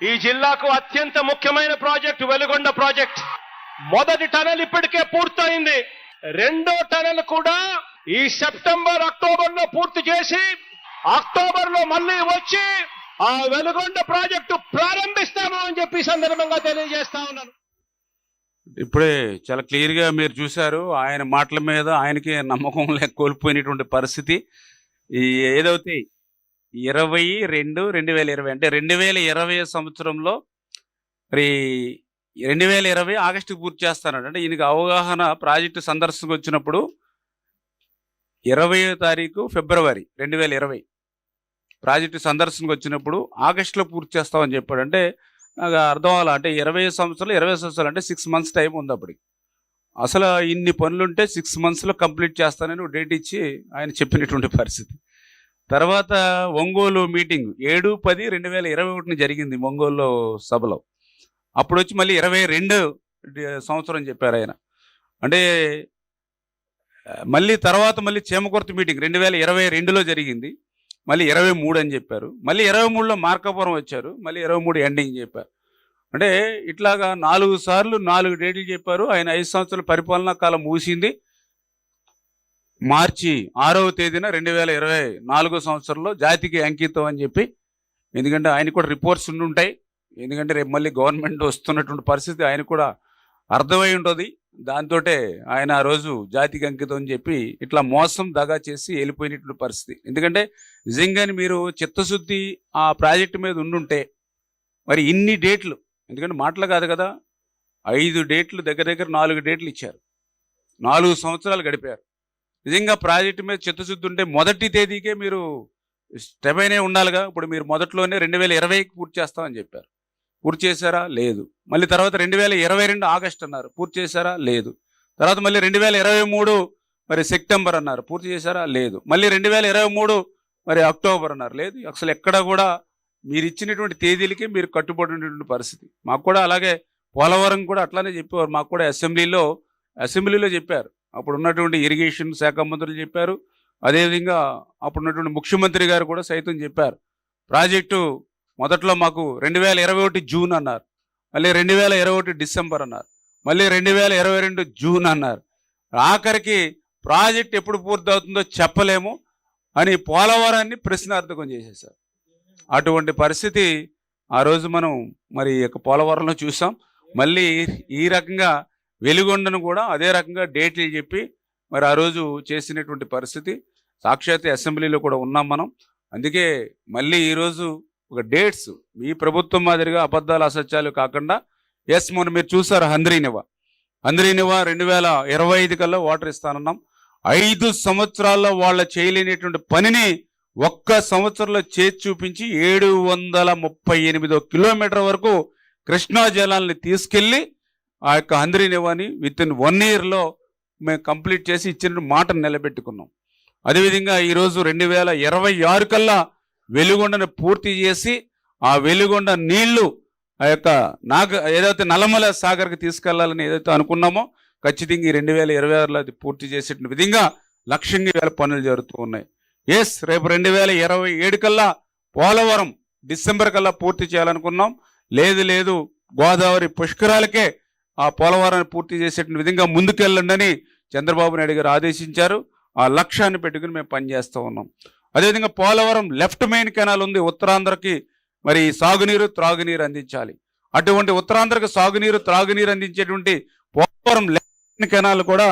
ఈ జిల్లాకు అత్యంత ముఖ్యమైన ప్రాజెక్టు వెలుగొండ ప్రాజెక్ట్. మొదటి టనల్ ఇప్పటికే పూర్తయింది. రెండో టనల్ కూడా ఈ సెప్టెంబర్ అక్టోబర్లో పూర్తి చేసి అక్టోబర్లో మళ్ళీ వచ్చి ఆ వెలుగొండ ప్రాజెక్టు ప్రారంభిస్తాము అని చెప్పి ఈ సందర్భంగా తెలియజేస్తా ఉన్నాను. ఇప్పుడే చాలా క్లియర్గా మీరు చూశారు. ఆయన మాటల మీద ఆయనకి నమ్మకం లేక కోల్పోయినటువంటి పరిస్థితి. ఈ ఏదైతే 22/2020 అంటే 2020 సంవత్సరంలో మరి 2020 ఆగస్టుకి పూర్తి చేస్తానండి. అంటే ఈయనకి అవగాహన ప్రాజెక్టు సందర్శనకు వచ్చినప్పుడు 20వ తారీఖు ఫిబ్రవరి 2020 ప్రాజెక్టు సందర్శనకు వచ్చినప్పుడు ఆగస్టులో పూర్తి చేస్తామని చెప్పాడు. అంటే నాకు అర్థం అవ్వాలి. అంటే 20 సంవత్సరాలు అంటే 6 మంత్స్ టైం ఉంది అప్పటికి. అసలు ఇన్ని పనులుంటే 6 మంత్స్లో కంప్లీట్ చేస్తానని డేట్ ఇచ్చి ఆయన చెప్పినటువంటి పరిస్థితి. తర్వాత ఒంగోలు మీటింగ్ 7/10/2021 జరిగింది ఒంగోలు సభలో. అప్పుడు వచ్చి మళ్ళీ 22 సంవత్సరం చెప్పారు ఆయన. అంటే మళ్ళీ తర్వాత మళ్ళీ చేమకుర్తి మీటింగ్ 2022లో జరిగింది. మళ్ళీ 23 అని చెప్పారు. మళ్ళీ 23లో మార్కాపురం వచ్చారు. మళ్ళీ 23 ఎండింగ్ చెప్పారు. అంటే ఇట్లాగా 4 సార్లు 4 డేట్లు చెప్పారు. ఆయన 5 సంవత్సరాల పరిపాలనా కాలం ముగిసింది మార్చి 6వ తేదీన 2024 సంవత్సరంలో జాతికి అంకితం అని చెప్పి. ఎందుకంటే ఆయన కూడా రిపోర్ట్స్ ఉంటాయి. ఎందుకంటే రేపు మళ్ళీ గవర్నమెంట్ వస్తున్నటువంటి పరిస్థితి ఆయన కూడా అర్థమై ఉంటుంది. దాంతో ఆయన ఆ రోజు జాతికి అంకితం అని చెప్పి ఇట్లా మోసం దగా చేసి వెళ్ళిపోయినటువంటి పరిస్థితి. ఎందుకంటే నిజంగాని మీరు చిత్తశుద్ధి ఆ ప్రాజెక్టు మీద ఉండుంటే మరి ఇన్ని డేట్లు, ఎందుకంటే మాటలు కాదు కదా, 5 డేట్లు దగ్గర 4 డేట్లు ఇచ్చారు. 4 సంవత్సరాలు గడిపారు. నిజంగా ప్రాజెక్టు మీద చిత్తశుద్ధి ఉంటే మొదటి తేదీకే మీరు స్టెబైనే ఉండాలిగా. ఇప్పుడు మీరు మొదట్లోనే 2020కి పూర్తి చేస్తామని చెప్పారు. పూర్తి చేశారా? లేదు. మళ్ళీ తర్వాత 2022 ఆగస్ట్ అన్నారు. పూర్తి చేశారా? లేదు. తర్వాత మళ్ళీ 2023 మరి సెప్టెంబర్ అన్నారు. పూర్తి చేశారా? లేదు. మళ్ళీ 2023 మరి అక్టోబర్ అన్నారు. లేదు. అసలు ఎక్కడ కూడా మీరు ఇచ్చినటువంటి తేదీలకి మీరు కట్టుబడినటువంటి పరిస్థితి. మాకు కూడా అలాగే పోలవరం కూడా అట్లానే చెప్పేవారు. మాకు కూడా అసెంబ్లీలో చెప్పారు. అప్పుడు ఉన్నటువంటి ఇరిగేషన్ శాఖ మంత్రులు చెప్పారు. అదేవిధంగా అప్పుడున్నటువంటి ముఖ్యమంత్రి గారు కూడా సైతం చెప్పారు. ప్రాజెక్టు మొదట్లో మాకు 2021 జూన్ అన్నారు. మళ్ళీ 2021 డిసెంబర్ అన్నారు. మళ్ళీ 2022 జూన్ అన్నారు. ఆఖరికి ప్రాజెక్ట్ ఎప్పుడు పూర్తవుతుందో చెప్పలేము అని పోలవరాన్ని ప్రశ్నార్థకం చేసేసారు. అటువంటి పరిస్థితి ఆ రోజు మనం మరి పోలవరంలో చూసాం. మళ్ళీ ఈ రకంగా వెలుగొండను కూడా అదే రకంగా డేట్లు చెప్పి మరి ఆ రోజు చేసినటువంటి పరిస్థితి. సాక్షాత్ అసెంబ్లీలో కూడా ఉన్నాం మనం. అందుకే మళ్ళీ ఈరోజు ఒక డేట్స్ ఈ ప్రభుత్వం మాదిరిగా అబద్ధాలు అసత్యాలు కాకుండా మొన్న మీరు చూసారు హంద్రీనివా 2025 కల్లా వాటర్ ఇస్తానన్నాం. 5 సంవత్సరాల్లో వాళ్ళ చేయలేనటువంటి పనిని ఒక్క సంవత్సరంలో చేసి చూపించి 738 కిలోమీటర్ వరకు కృష్ణా జలాల్ని తీసుకెళ్లి ఆ యొక్క హంద్రీనివాని విత్ ఇన్ 1 ఇయర్లో మేము కంప్లీట్ చేసి ఇచ్చిన మాటను నిలబెట్టుకున్నాం. అదేవిధంగా ఈరోజు 2026 కల్లా వెలుగొండను పూర్తి చేసి ఆ వెలుగొండ నీళ్లు ఆ యొక్క ఏదైతే నల్లమల సాగర్కి తీసుకెళ్లాలని ఏదైతే అనుకున్నామో ఖచ్చితంగా ఈ 2026లో అది పూర్తి చేసే విధంగా లక్ష్యంగా వేల పనులు జరుగుతూ ఉన్నాయి. రేపు 2027 కల్లా పోలవరం డిసెంబర్ కల్లా పూర్తి చేయాలనుకున్నాం. లేదు గోదావరి పుష్కరాలకే ఆ పోలవరాన్ని పూర్తి చేసే విధంగా ముందుకెళ్ళండి అని చంద్రబాబు నాయుడు గారు ఆదేశించారు. ఆ లక్ష్యాన్ని పెట్టుకుని మేము పనిచేస్తూ ఉన్నాం. అదేవిధంగా పోలవరం లెఫ్ట్ మెయిన్ కెనాల్ ఉంది. ఉత్తరాంధ్రకి మరి సాగునీరు త్రాగునీరు అందించాలి. అటువంటి ఉత్తరాంధ్రకి సాగునీరు త్రాగునీరు అందించేటువంటి పోలవరం లెఫ్ట్ మెయిన్ కెనాల్ కూడా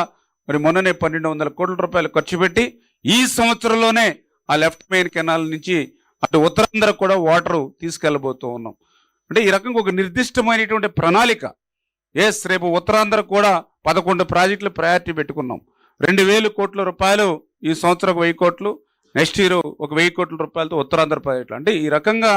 మరి మొన్ననే 1,200 కోట్ల రూపాయలు ఖర్చు పెట్టి ఈ సంవత్సరంలోనే ఆ లెఫ్ట్ మెయిన్ కెనాల్ నుంచి అటు ఉత్తరాంధ్రకు కూడా వాటర్ తీసుకెళ్ళబోతూ ఉన్నాం. అంటే ఈ రకంగా ఒక నిర్దిష్టమైనటువంటి ప్రణాళిక ఎస్, రేపు ఉత్తరాంధ్ర కూడా 11 ప్రాజెక్టులు ప్రయారిటీ పెట్టుకున్నాం. 2,000 కోట్ల రూపాయలు ఈ సంవత్సరం 1,000 కోట్లు, నెక్స్ట్ ఇయర్ 1,000 కోట్ల రూపాయలతో ఉత్తరాంధ్ర ప్రాజెక్టులు. అంటే ఈ రకంగా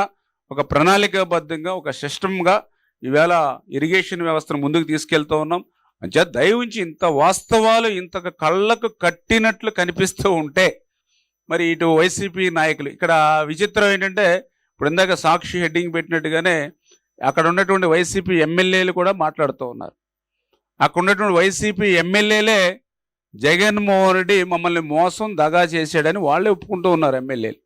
ఒక ప్రణాళికాబద్ధంగా ఒక సిస్టమ్గా ఈవేళ ఇరిగేషన్ వ్యవస్థను ముందుకు తీసుకెళ్తూ ఉన్నాం. అంటే దయవుంచి ఇంత వాస్తవాలు ఇంత కళ్ళకు కట్టినట్లు కనిపిస్తూ ఉంటే మరి ఇటు వైసీపీ నాయకులు ఇక్కడ విచిత్రం ఏంటంటే, ఇప్పుడు ఇందాక సాక్షి హెడ్డింగ్ పెట్టినట్టుగానే అక్కడ ఉన్నటువంటి వైసీపీ ఎమ్మెల్యేలు కూడా మాట్లాడుతూ ఉన్నారు. అక్కడ ఉన్నటువంటి వైసీపీ ఎమ్మెల్యేలే జగన్మోహన్ రెడ్డి మమ్మల్ని మోసం దగా చేశాడని వాళ్ళే ఒప్పుకుంటూ ఉన్నారు ఎమ్మెల్యేలు.